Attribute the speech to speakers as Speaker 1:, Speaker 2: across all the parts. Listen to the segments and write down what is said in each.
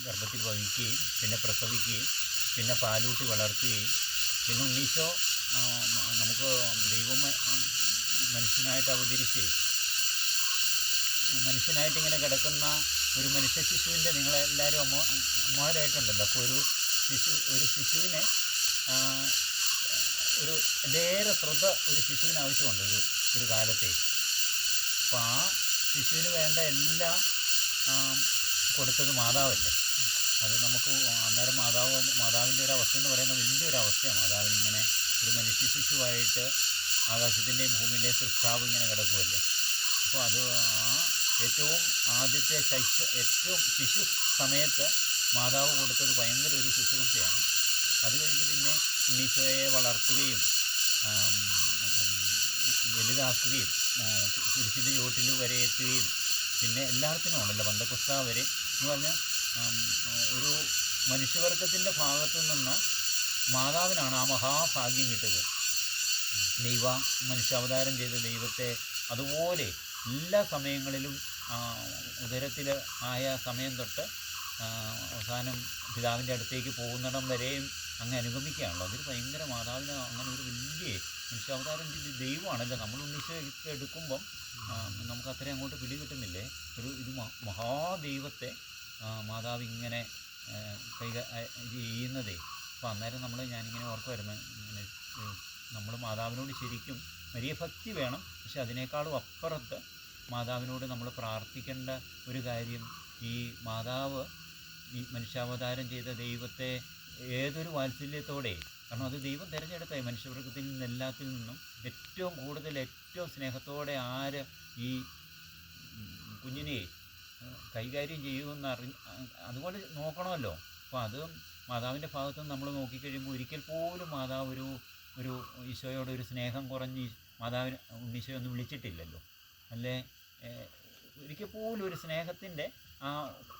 Speaker 1: ഗർഭത്തിൽ വഹിക്കുകയും പിന്നെ പ്രസവിക്കുകയും പിന്നെ പാലൂട്ടി വളർത്തുകയും പിന്നെ ഉണ്ണീശോ നമുക്ക് ദൈവം മനുഷ്യനായിട്ട് അവതരിച്ച് മനുഷ്യനായിട്ടിങ്ങനെ കിടക്കുന്ന ഒരു മനുഷ്യ ശിശുവിൻ്റെ നിങ്ങളെല്ലാവരും അമ്മമാരായിട്ടുണ്ടല്ലോ. അപ്പോൾ ഒരു ശിശുവിനെ ഒരു ഏറെ ശ്രദ്ധ ഒരു ശിശുവിന് ആവശ്യമുണ്ട് ഒരു കാലത്തെ. അപ്പോൾ ആ ശിശുവിന് വേണ്ട എല്ലാം കൊടുത്തത് മാതാവല്ലേ. അത് നമുക്ക് അന്നേരം മാതാവിൻ്റെ ഒരു അവസ്ഥ എന്ന് പറയുന്നത് വലിയൊരു അവസ്ഥയാണ്. മാതാവിനിങ്ങനെ ഒരു മനുഷ്യ ശിശുവായിട്ട് ആകാശത്തിൻ്റെയും ഭൂമിയുടെയും സൃഷ്ടാവ് ഇങ്ങനെ കിടക്കുമല്ലേ. അപ്പോൾ അത് ഏറ്റവും ആദ്യത്തെ ഏറ്റവും ശിശു സമയത്ത് മാതാവ് കൊടുത്തത് ഭയങ്കര ഒരു ശുശ്രൂഷയാണ്. അത് കഴിഞ്ഞ് പിന്നെ ഉണ്ണീശോയെ വളർത്തുകയും വലുതാക്കുകയും കുരിശിൻ്റെ ചുവട്ടിൽ വരെ എത്തുകയും പിന്നെ എല്ലാത്തിനും ഉണ്ടല്ലോ പന്തക്കുസ്ത വരെ എന്ന് പറഞ്ഞാൽ ഒരു മനുഷ്യവർഗത്തിൻ്റെ ഭാഗത്തു നിന്ന് മാതാവിനാണ് ആ മഹാഭാഗ്യം കിട്ടുക. മനുഷ്യാവതാരം ചെയ്ത ദൈവത്തെ അതുപോലെ എല്ലാ സമയങ്ങളിലും ഉദരത്തിൽ ആയ സമയം തൊട്ട് അവസാനം പിതാവിൻ്റെ അടുത്തേക്ക് പോകുന്നിടം വരെയും അങ്ങ് അനുഗമിക്കുകയാണല്ലോ. അതൊരു ഭയങ്കര മാതാവിന് അങ്ങനെ ഒരു വലിയ മനുഷ്യാവതാരം ചെയ്ത് ദൈവമാണല്ലോ. നമ്മൾ ഉണ്ണീശോയൊക്കെ എടുക്കുമ്പം നമുക്ക് അത്രയും അങ്ങോട്ട് പിടികിട്ടുന്നില്ലേ. ഇത് മഹാദൈവത്തെ മാതാവ് ഇങ്ങനെ ചെയ്യുന്നതേ. അപ്പോൾ അന്നേരം ഞാനിങ്ങനെ ഓർക്കുമായിരുന്നു, ഇങ്ങനെ നമ്മൾ മാതാവിനോട് ശരിക്കും വലിയ ഭക്തി വേണം. പക്ഷെ അതിനേക്കാളും അപ്പുറത്ത് മാതാവിനോട് നമ്മൾ പ്രാർത്ഥിക്കേണ്ട ഒരു കാര്യം, ഈ മാതാവ് ഈ മനുഷ്യാവതാരം ചെയ്ത ദൈവത്തെ ഏതൊരു വാത്സല്യത്തോടെ, കാരണം അത് ദൈവം തിരഞ്ഞെടുത്ത മനുഷ്യവർഗത്തിൽ നിന്നെല്ലാത്തിൽ നിന്നും ഏറ്റവും കൂടുതൽ ഏറ്റവും സ്നേഹത്തോടെ ആര് ഈ കുഞ്ഞിനെ കൈകാര്യം ചെയ്യുമെന്ന് അതുപോലെ നോക്കണമല്ലോ. അപ്പോൾ അത് മാതാവിൻ്റെ ഭാഗത്തു നിന്ന് നമ്മൾ നോക്കിക്കഴിയുമ്പോൾ ഒരിക്കൽ പോലും മാതാവ് ഒരു ഈശോയോട് ഒരു സ്നേഹം കുറഞ്ഞ് മാതാവിന് ഉണ്ണീശോയൊന്നും വിളിച്ചിട്ടില്ലല്ലോ. അല്ലേ, ഒരിക്കൽ പോലും ഒരു സ്നേഹത്തിൻ്റെ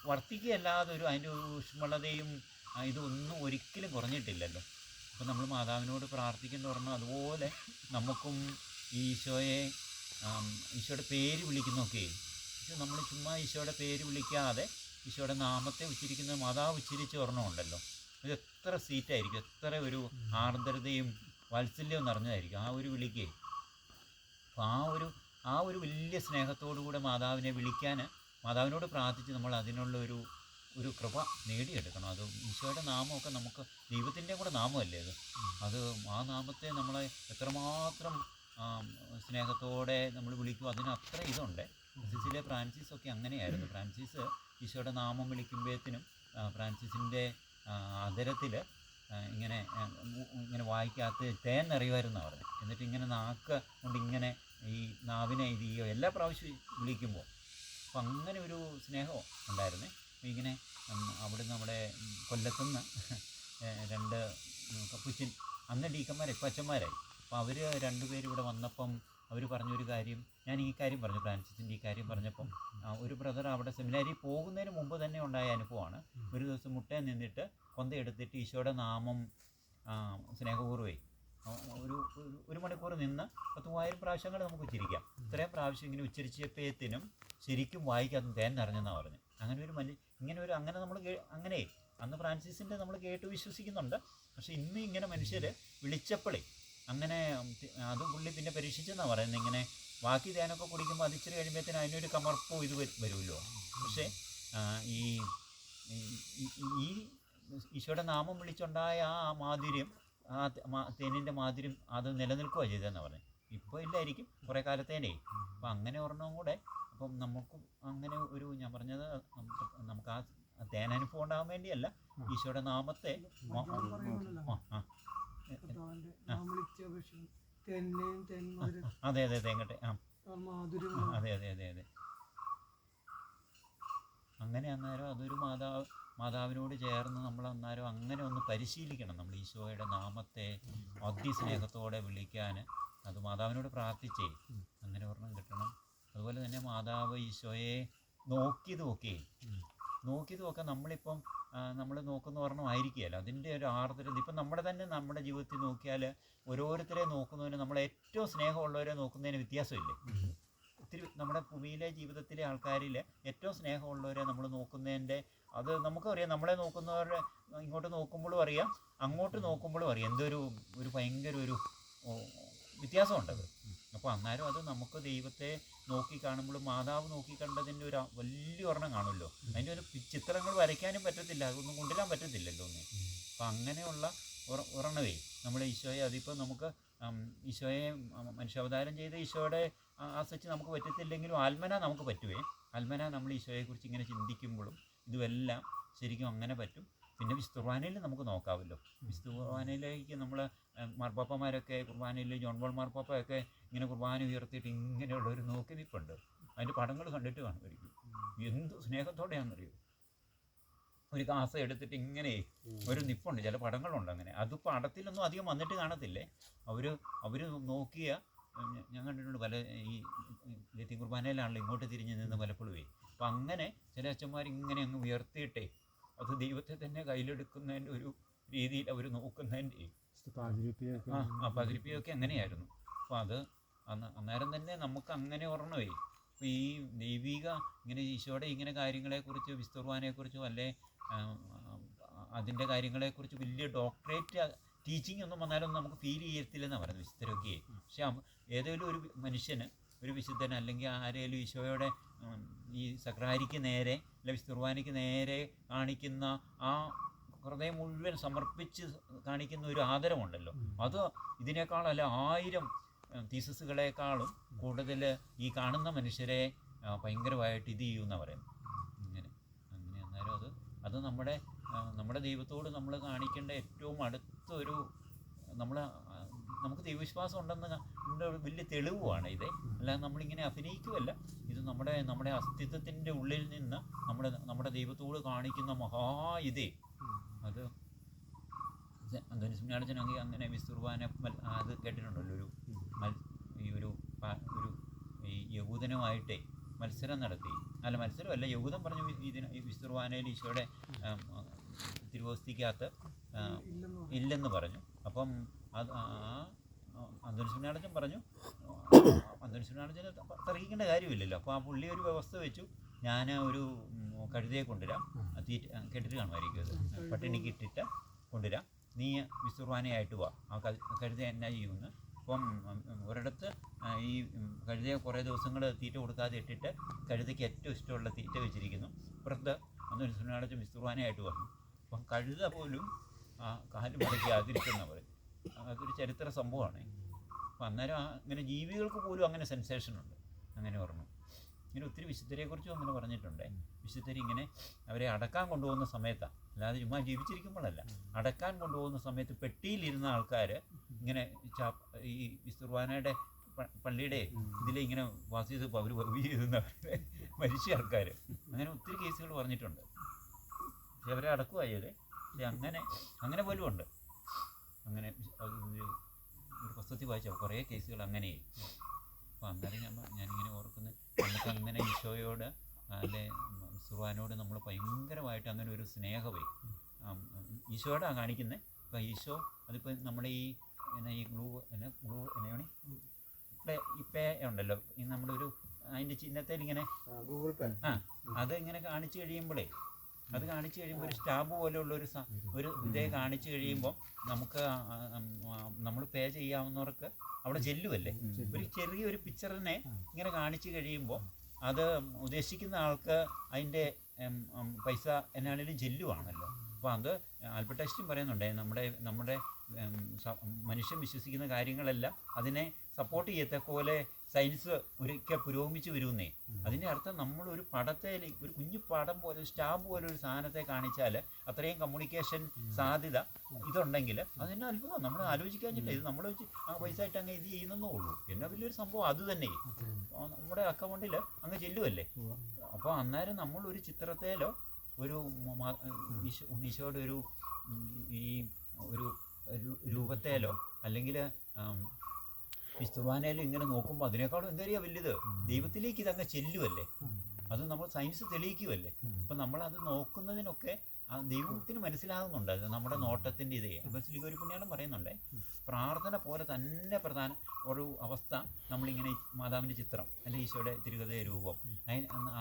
Speaker 1: വർത്തിക്കുകയല്ലാതെ അതിൻ്റെ ഊഷ്മളതയും ഇതൊന്നും ഒരിക്കലും കുറഞ്ഞിട്ടില്ലല്ലോ. അപ്പോൾ നമ്മൾ മാതാവിനോട് പ്രാർത്ഥിക്കുന്നു പറഞ്ഞാൽ അതുപോലെ നമുക്കും ഈശോയുടെ പേര് വിളിക്കുന്നൊക്കെ, നമ്മൾ ചുമ്മാ ഈശോയുടെ പേര് വിളിക്കാതെ ഈശോയുടെ നാമത്തെ ഉച്ചരിക്കുന്ന മാതാവ് ഉച്ചരിച്ച് ഓർമ്മയുണ്ടല്ലോ. ഇത് എത്ര സ്വീറ്റായിരിക്കും, എത്ര ഒരു ആർദ്രതയും വാത്സല്യവും നിറഞ്ഞതായിരിക്കും ആ ഒരു വിളിക്ക്. അപ്പോൾ ആ ഒരു വലിയ സ്നേഹത്തോടുകൂടെ മാതാവിനെ വിളിക്കാൻ, മാതാവിനോട് പ്രാർത്ഥിച്ച് നമ്മൾ അതിനുള്ള ഒരു കൃപ നേടിയെടുക്കണം. അത് ഈശോയുടെ നാമമൊക്കെ നമുക്ക് ദൈവത്തിൻ്റെ കൂടെ നാമമല്ലേ അത് ആ നാമത്തെ നമ്മളെ എത്രമാത്രം സ്നേഹത്തോടെ നമ്മൾ വിളിക്കും, അതിന് അത്ര ഇതുണ്ട്. സിസിലെ ഫ്രാൻസിസൊക്കെ അങ്ങനെയായിരുന്നു. ഫ്രാൻസിസ് ഈശോയുടെ നാമം വിളിക്കുമ്പോഴത്തേനും ഫ്രാൻസിസിൻ്റെ ആദരത്തിൽ ഇങ്ങനെ വായിക്കകത്ത് തേൻ നിറയുമായിരുന്നാണ് പറഞ്ഞത്. എന്നിട്ട് ഇങ്ങനെ നാക്ക് കൊണ്ട് ഇങ്ങനെ ഈ നാവിനെ ഇത് ചെയ്യുക എല്ലാ പ്രാവശ്യവും വിളിക്കുമ്പോൾ. അപ്പം അങ്ങനെ ഒരു സ്നേഹം ഉണ്ടായിരുന്നേ. ഇങ്ങനെ അവിടെ നമ്മുടെ കൊല്ലത്തുനിന്ന് 2 കപ്പുച്ചിൻ, അന്ന് ഡീക്കന്മാരായി, ഇപ്പം അച്ഛന്മാരായി. അപ്പോൾ അവർ 2 പേര് ഇവിടെ വന്നപ്പം അവർ പറഞ്ഞൊരു കാര്യം, ഞാൻ ഈ കാര്യം പറഞ്ഞു, ഫ്രാൻസിസിൻ്റെ ഈ കാര്യം പറഞ്ഞപ്പം ഒരു ബ്രദർ അവിടെ സെമിനാരി പോകുന്നതിന് മുമ്പ് തന്നെ ഉണ്ടായ അനുഭവമാണ്. ഒരു ദിവസം മുട്ടയിൽ നിന്നിട്ട് കൊന്തയെടുത്തിട്ട് ഈശോയുടെ നാമം സ്നേഹപൂർവ്വേ ഒരു മണിക്കൂർ നിന്ന് 10,000 പ്രാവശ്യങ്ങൾ നമുക്ക് ഉച്ചരിക്കാം. ഇത്രയും പ്രാവശ്യം ഇങ്ങനെ ഉച്ചരിച്ചപ്പോഴത്തേനും ശരിക്കും വായിക്കാത്ത തേൻ നിറഞ്ഞെന്നാണ് പറഞ്ഞത്. അങ്ങനെ നമ്മൾ അങ്ങനെ അന്ന് ഫ്രാൻസിസിൻ്റെ നമ്മൾ കേട്ട് വിശ്വസിക്കുന്നുണ്ട്. പക്ഷേ ഇന്ന് ഇങ്ങനെ മനുഷ്യർ വിളിച്ചപ്പോഴേ അങ്ങനെ അത് പുള്ളി പിന്നെ പരീക്ഷിച്ചെന്നാണ് പറയുന്നത്. ഇങ്ങനെ ബാക്കി തേനൊക്കെ കുടിക്കുമ്പോൾ അതിച്ചിരി കഴിയുമ്പോഴത്തേനും അതിനൊരു കമർപ്പോ ഇത് വരുമല്ലോ. പക്ഷേ ഈ ഈശോയുടെ നാമം വിളിച്ചുണ്ടായ ആ മാധുര്യം, തേനിൻ്റെ മാധുര്യം അത് നിലനിൽക്കുകയാണ് ചെയ്തതെന്ന് പറഞ്ഞത്. ഇപ്പോൾ ഇല്ലായിരിക്കും, കുറേ കാലത്തേനേ. അപ്പം അങ്ങനെ ഒരെണ്ണം കൂടെ, അപ്പം നമുക്കും അങ്ങനെ ഞാൻ പറഞ്ഞത് നമുക്ക് ആ തേനനുഭവം ഉണ്ടാകാൻ വേണ്ടിയല്ല, ഈശോയുടെ നാമത്തെ അതെ തേങ്ങട്ടെ അതെ അങ്ങനെ. അന്നേരം അതൊരു മാതാവിനോട് ചേർന്ന് നമ്മൾ അന്നേരം അങ്ങനെ ഒന്ന് പരിശീലിക്കണം. നമ്മൾ ഈശോയുടെ നാമത്തെ അതിസ്നേഹത്തോടെ വിളിക്കാൻ, അത് മാതാവിനോട് പ്രാർത്ഥിച്ചേ അങ്ങനെ ഒരെണ്ണം കിട്ടണം. അതുപോലെ തന്നെ മാതാവ് ഈശോയെ നോക്കിയതുമൊക്കെ നമ്മളിപ്പം നമ്മൾ നോക്കുന്ന ഒരെണ്ണം ആയിരിക്കുകയല്ല, അതിൻ്റെ ഒരു ആർദ്രത. ഇപ്പം നമ്മുടെ ജീവിതത്തിൽ നോക്കിയാൽ ഓരോരുത്തരെ നോക്കുന്നതിന്, നമ്മൾ ഏറ്റവും സ്നേഹമുള്ളവരെ നോക്കുന്നതിന് വ്യത്യാസമില്ലേ. ഒത്തിരി നമ്മുടെ ഭൂമിയിലെ ജീവിതത്തിലെ ആൾക്കാരിൽ ഏറ്റവും സ്നേഹമുള്ളവരെ നമ്മൾ നോക്കുന്നതിൻ്റെ അത് നമുക്കറിയാം, നമ്മളെ നോക്കുന്നവരുടെ ഇങ്ങോട്ട് നോക്കുമ്പോഴും അറിയാം, അങ്ങോട്ട് നോക്കുമ്പോഴും അറിയാം ഒരു ഭയങ്കര ഒരു വ്യത്യാസമുണ്ടത്. അപ്പോൾ അന്നേരം അത് നമുക്ക് ദൈവത്തെ നോക്കി കാണുമ്പോൾ മാതാവ് നോക്കി കണ്ടതിൻ്റെ ഒരു വലിയ ഒരെണ്ണം കാണുമല്ലോ. അതിൻ്റെ ഒരു ചിത്രങ്ങൾ വരയ്ക്കാനും പറ്റത്തില്ല, അതൊന്നും കൊണ്ടുവരാൻ പറ്റത്തില്ലല്ലോ ഒന്നും. അപ്പം അങ്ങനെയുള്ള ഒരെണ്ണമേ നമ്മൾ ഈശോയെ, അതിപ്പോൾ നമുക്ക് ഈശോയെ മനുഷ്യാവതാരം ചെയ്ത ഈശോയുടെ ആശ്രയിച്ച് നമുക്ക് പറ്റത്തില്ലെങ്കിലും ആത്മന നമുക്ക് പറ്റുവേ. ആത്മന നമ്മൾ ഈശോയെക്കുറിച്ച് ഇങ്ങനെ ചിന്തിക്കുമ്പോഴും ഇതുമെല്ലാം ശരിക്കും അങ്ങനെ പറ്റും. പിന്നെ വിശുദ്ധ കുർബാനയിൽ നമുക്ക് നോക്കാമല്ലോ. വിശുദ്ധ കുർബാനയിലേക്ക് നമ്മൾ മാർപ്പാപ്പമാരൊക്കെ കുർബാനയിൽ ജോൺ പോൾ മാർപ്പാപ്പയൊക്കെ ഇങ്ങനെ കുർബാന ഉയർത്തിയിട്ട് ഇങ്ങനെയുള്ളൊരു നോക്കി നിൽപ്പുണ്ട്. അതിൻ്റെ പടങ്ങൾ കണ്ടിട്ട് കാണുമായിരിക്കും. എന്ത് സ്നേഹത്തോടെയാണെന്നറിയോ, ഒരു കാസ എടുത്തിട്ട് ഇങ്ങനെ ഒരു നിപ്പുണ്ട്, ചില പടങ്ങളുണ്ട് അങ്ങനെ. അത് പടത്തിലൊന്നും അധികം വന്നിട്ട് കാണത്തില്ലേ. അവർ നോക്കിയ ഞാൻ കണ്ടിട്ടുണ്ട് പല ഈ ലത്തീൻ കുർബാനയിലാണല്ലോ ഇങ്ങോട്ട് തിരിഞ്ഞ് നിന്ന് പലപ്പോഴും. അപ്പം അങ്ങനെ ചില അച്ഛന്മാർ ഇങ്ങനെ അങ്ങ് ഉയർത്തിയിട്ടേ അത് ദൈവത്തെ തന്നെ കയ്യിലെടുക്കുന്നതിൻ്റെ ഒരു രീതിയിൽ അവർ നോക്കുന്നതിൻ്റെ പതിരിപ്പിയൊക്കെ അങ്ങനെയായിരുന്നു. അപ്പോൾ അത് അന്നേരം തന്നെ നമുക്ക് അങ്ങനെ ഓർമ്മവേ. അപ്പോൾ ഈ ദൈവിക ഇങ്ങനെ ഈശോയുടെ ഇങ്ങനെ കാര്യങ്ങളെക്കുറിച്ച് വിശുദ്ധ കുർബാനയെക്കുറിച്ചും അല്ലെ അതിൻ്റെ കാര്യങ്ങളെക്കുറിച്ച് വലിയ ഡോക്ടറേറ്റ് ടീച്ചിങ് ഒന്നും വന്നാലൊന്നും നമുക്ക് ഫീൽ ചെയ്യത്തില്ലെന്നാണ് പറയുന്നത് വിശുദ്ധരൊക്കെ. പക്ഷെ ഏതെങ്കിലും ഒരു മനുഷ്യന്, ഒരു വിശുദ്ധൻ അല്ലെങ്കിൽ ആരെങ്കിലും ഈശോയുടെ ഈ സക്രാരിക്ക് നേരെ അല്ലെ വിശുദ്ധ കുർബാനയ്ക്ക് നേരെ കാണിക്കുന്ന ആ ഹൃദയം മുഴുവൻ സമർപ്പിച്ച് കാണിക്കുന്ന ഒരു ആദരവുണ്ടല്ലോ, അത് ഇതിനേക്കാളല്ല 1000 തീസസുകളെക്കാളും കൂടുതൽ ഈ കാണുന്ന മനുഷ്യരെ ഭയങ്കരമായിട്ട് ഇത് ചെയ്യുമെന്നാണ് പറയുന്നത്. അങ്ങനെ അന്നേരം അത് നമ്മുടെ ദൈവത്തോട് നമ്മൾ കാണിക്കേണ്ട ഏറ്റവും അടുത്തൊരു നമുക്ക് ദൈവവിശ്വാസം ഉണ്ടെന്ന് ഒരു വലിയ തെളിവുമാണ് ഇത്. അല്ലാതെ നമ്മളിങ്ങനെ അഭിനയിക്കുമല്ല, ഇത് നമ്മുടെ അസ്തിത്വത്തിൻ്റെ ഉള്ളിൽ നിന്ന് നമ്മുടെ ദൈവത്തോട് കാണിക്കുന്ന ഇതേ. അത് അന്തോനിസ്മനാടച്ചനെങ്കിൽ അങ്ങനെ വിശുദ്ധ കുർബാന അത് കേട്ടിട്ടുണ്ടല്ലോ, ഈ യഹൂദനുമായിട്ടേ മത്സരം നടത്തി. അല്ല, മത്സരമല്ല, യഹൂദൻ പറഞ്ഞു വിശുദ്ധ കുർബാനയിൽ ഈശോയുടെ തിരുവോസ്തിക്കകത്ത് ഇല്ലെന്ന് പറഞ്ഞു. അപ്പം അത് അന്തോനിസ്മനാടച്ചൻ പറഞ്ഞു, അന്തോനിസ്മനാടച്ചന് തർക്കിക്കേണ്ട കാര്യമില്ലല്ലോ. അപ്പോൾ ആ പുള്ളി ഒരു വ്യവസ്ഥ വെച്ചു, ഞാൻ ഒരു കഴുതയെ കൊണ്ടുവരാം, കേട്ടിട്ട് കാണുമായിരിക്കും, അത് പട്ടിണിക്ക് ഇട്ടിട്ട് കൊണ്ടുവരാം, നീ വിശുദ്ധ കുർബാനയായിട്ട് വാ, ആ കഴുത എന്നാ ചെയ്യുമെന്ന്. അപ്പം ഒരിടത്ത് ഈ കഴുതയെ കുറേ ദിവസങ്ങൾ തീറ്റ കൊടുക്കാതെ ഇട്ടിട്ട് കഴുതയ്ക്ക് ഏറ്റവും ഇഷ്ടമുള്ള തീറ്റ വെച്ചിരിക്കുന്നു. ഇപ്പുറത്ത് അന്തോനിസ്മനാടച്ചൻ വിശുദ്ധ കുർബാനയായിട്ട് വന്നു. അപ്പം കഴുത പോലും ആ കാല് മടക്കി ആദരിക്കുന്ന പറയും. അതൊരു ചരിത്ര സംഭവമാണ്. അപ്പം അന്നേരം അങ്ങനെ ജീവികൾക്ക് പോലും അങ്ങനെ സെൻസേഷനുണ്ട്. അങ്ങനെ പറഞ്ഞു. ഇങ്ങനെ ഒത്തിരി വിശുദ്ധരെക്കുറിച്ചും അങ്ങനെ പറഞ്ഞിട്ടുണ്ട്. വിശുദ്ധരിങ്ങനെ അവരെ അടക്കാൻ കൊണ്ടുപോകുന്ന സമയത്താണ്, അല്ലാതെ ചുമ്മാ ജീവിച്ചിരിക്കുമ്പോഴല്ല, അടക്കാൻ കൊണ്ടുപോകുന്ന സമയത്ത് പെട്ടിയിലിരുന്ന ആൾക്കാർ ഇങ്ങനെ ഈ വിശുദ്ധ കുർബാനയുടെ പള്ളിയുടെ ഇതിലിങ്ങനെ വാസ് ചെയ്ത് അവർ ചെയ്തെന്ന് മരിച്ച ആൾക്കാർ, അങ്ങനെ ഒത്തിരി കേസുകൾ പറഞ്ഞിട്ടുണ്ട്. പക്ഷെ അവരെ അടക്കുമായത് അങ്ങനെ പോലും ഉണ്ട്. അങ്ങനെ ഒരു പുസ്തകത്തിൽ വായിച്ച കുറേ കേസുകൾ അങ്ങനെ. അപ്പോൾ അന്നേരം ഞാനിങ്ങനെ ഓർക്കുന്നത്, നമുക്ക് അങ്ങനെ ഈശോയോട് അല്ലെ കുർബാനയോട് നമ്മൾ ഭയങ്കരമായിട്ട് അങ്ങനെ ഒരു സ്നേഹമേ ഈശോയോടാണ് കാണിക്കുന്നത്. അപ്പോൾ ഈശോ അതിപ്പോൾ നമ്മുടെ ഈ എന്നാണ് ഇവിടെ ഈ പേ ഉണ്ടല്ലോ, ഈ നമ്മുടെ ഒരു അതിൻ്റെ ചിഹ്നത്തിൽ ഇങ്ങനെ ഗൂഗിൾ പേ അതിങ്ങനെ കാണിച്ചു കഴിയുമ്പോഴേ, അത് കാണിച്ചു കഴിയുമ്പോൾ ഒരു സ്റ്റാമ്പ് പോലെയുള്ള ഒരു ഇതേ കാണിച്ചു കഴിയുമ്പോൾ നമുക്ക് നമ്മൾ പേ ചെയ്യാവുന്നവർക്ക് അവിടെ ചെല്ലുമല്ലേ, ഒരു ചെറിയൊരു പിക്ചറിനെ ഇങ്ങനെ കാണിച്ചു കഴിയുമ്പോൾ അത് ഉദ്ദേശിക്കുന്ന ആൾക്ക് അതിൻ്റെ പൈസ എന്നാണേലും ചെല്ലുവാണല്ലോ. അപ്പോൾ അത് ആൽബർട്ട് ഐൻസ്റ്റീൻ പറയുന്നുണ്ട്, നമ്മുടെ മനുഷ്യൻ വിശ്വസിക്കുന്ന കാര്യങ്ങളെല്ലാം അതിനെ സപ്പോർട്ട് ചെയ്യത്തക്ക പോലെ സയൻസ് ഒരിക്കൽ പുരോഗമിച്ച് വരുന്നേ. അതിൻ്റെ അർത്ഥം നമ്മളൊരു പടത്തെ, ഒരു കുഞ്ഞു പടം പോലെ, ഒരു സ്റ്റാമ്പ് പോലെ ഒരു സാധനത്തെ കാണിച്ചാൽ അത്രയും കമ്മ്യൂണിക്കേഷൻ സാധ്യത ഇതുണ്ടെങ്കിൽ അതിന് അത്ഭുതം. നമ്മൾ ആലോചിക്കാഞ്ഞില്ല, ഇത് നമ്മൾ പൈസ ആയിട്ട് അങ്ങ് ഇത് ചെയ്യുന്നേ ഉള്ളൂ. പിന്നെ വലിയൊരു സംഭവം അത് തന്നെ നമ്മുടെ അക്കൗണ്ടിൽ അങ്ങ് ചെല്ലുമല്ലേ. അപ്പോൾ അന്നേരം നമ്മളൊരു ചിത്രത്തേലോ ഒരു ഈശോയുടെ ഒരു രൂപത്തേലോ അല്ലെങ്കിൽ വിശുദ്ധ ഇങ്ങനെ നോക്കുമ്പോൾ അതിനേക്കാളും എന്തറിയാ വലുത്, ദൈവത്തിലേക്ക് ഇതങ്ങ് ചെല്ലുമല്ലേ. അത് നമ്മൾ സയൻസ് തെളിയിക്കുമല്ലേ. അപ്പം നമ്മളത് നോക്കുന്നതിനൊക്കെ ദൈവത്തിന് മനസ്സിലാകുന്നുണ്ട്. അത് നമ്മുടെ നോട്ടത്തിൻ്റെ ഇതേ. ഇപ്പം ശ്രീകോരി പുണ്യാളം പറയുന്നുണ്ട്, പ്രാർത്ഥന പോലെ തന്നെ പ്രധാന ഒരു അവസ്ഥ നമ്മളിങ്ങനെ മാതാവിൻ്റെ ചിത്രം അല്ലെങ്കിൽ ഈശോയുടെ തിരുഹൃദയ രൂപം,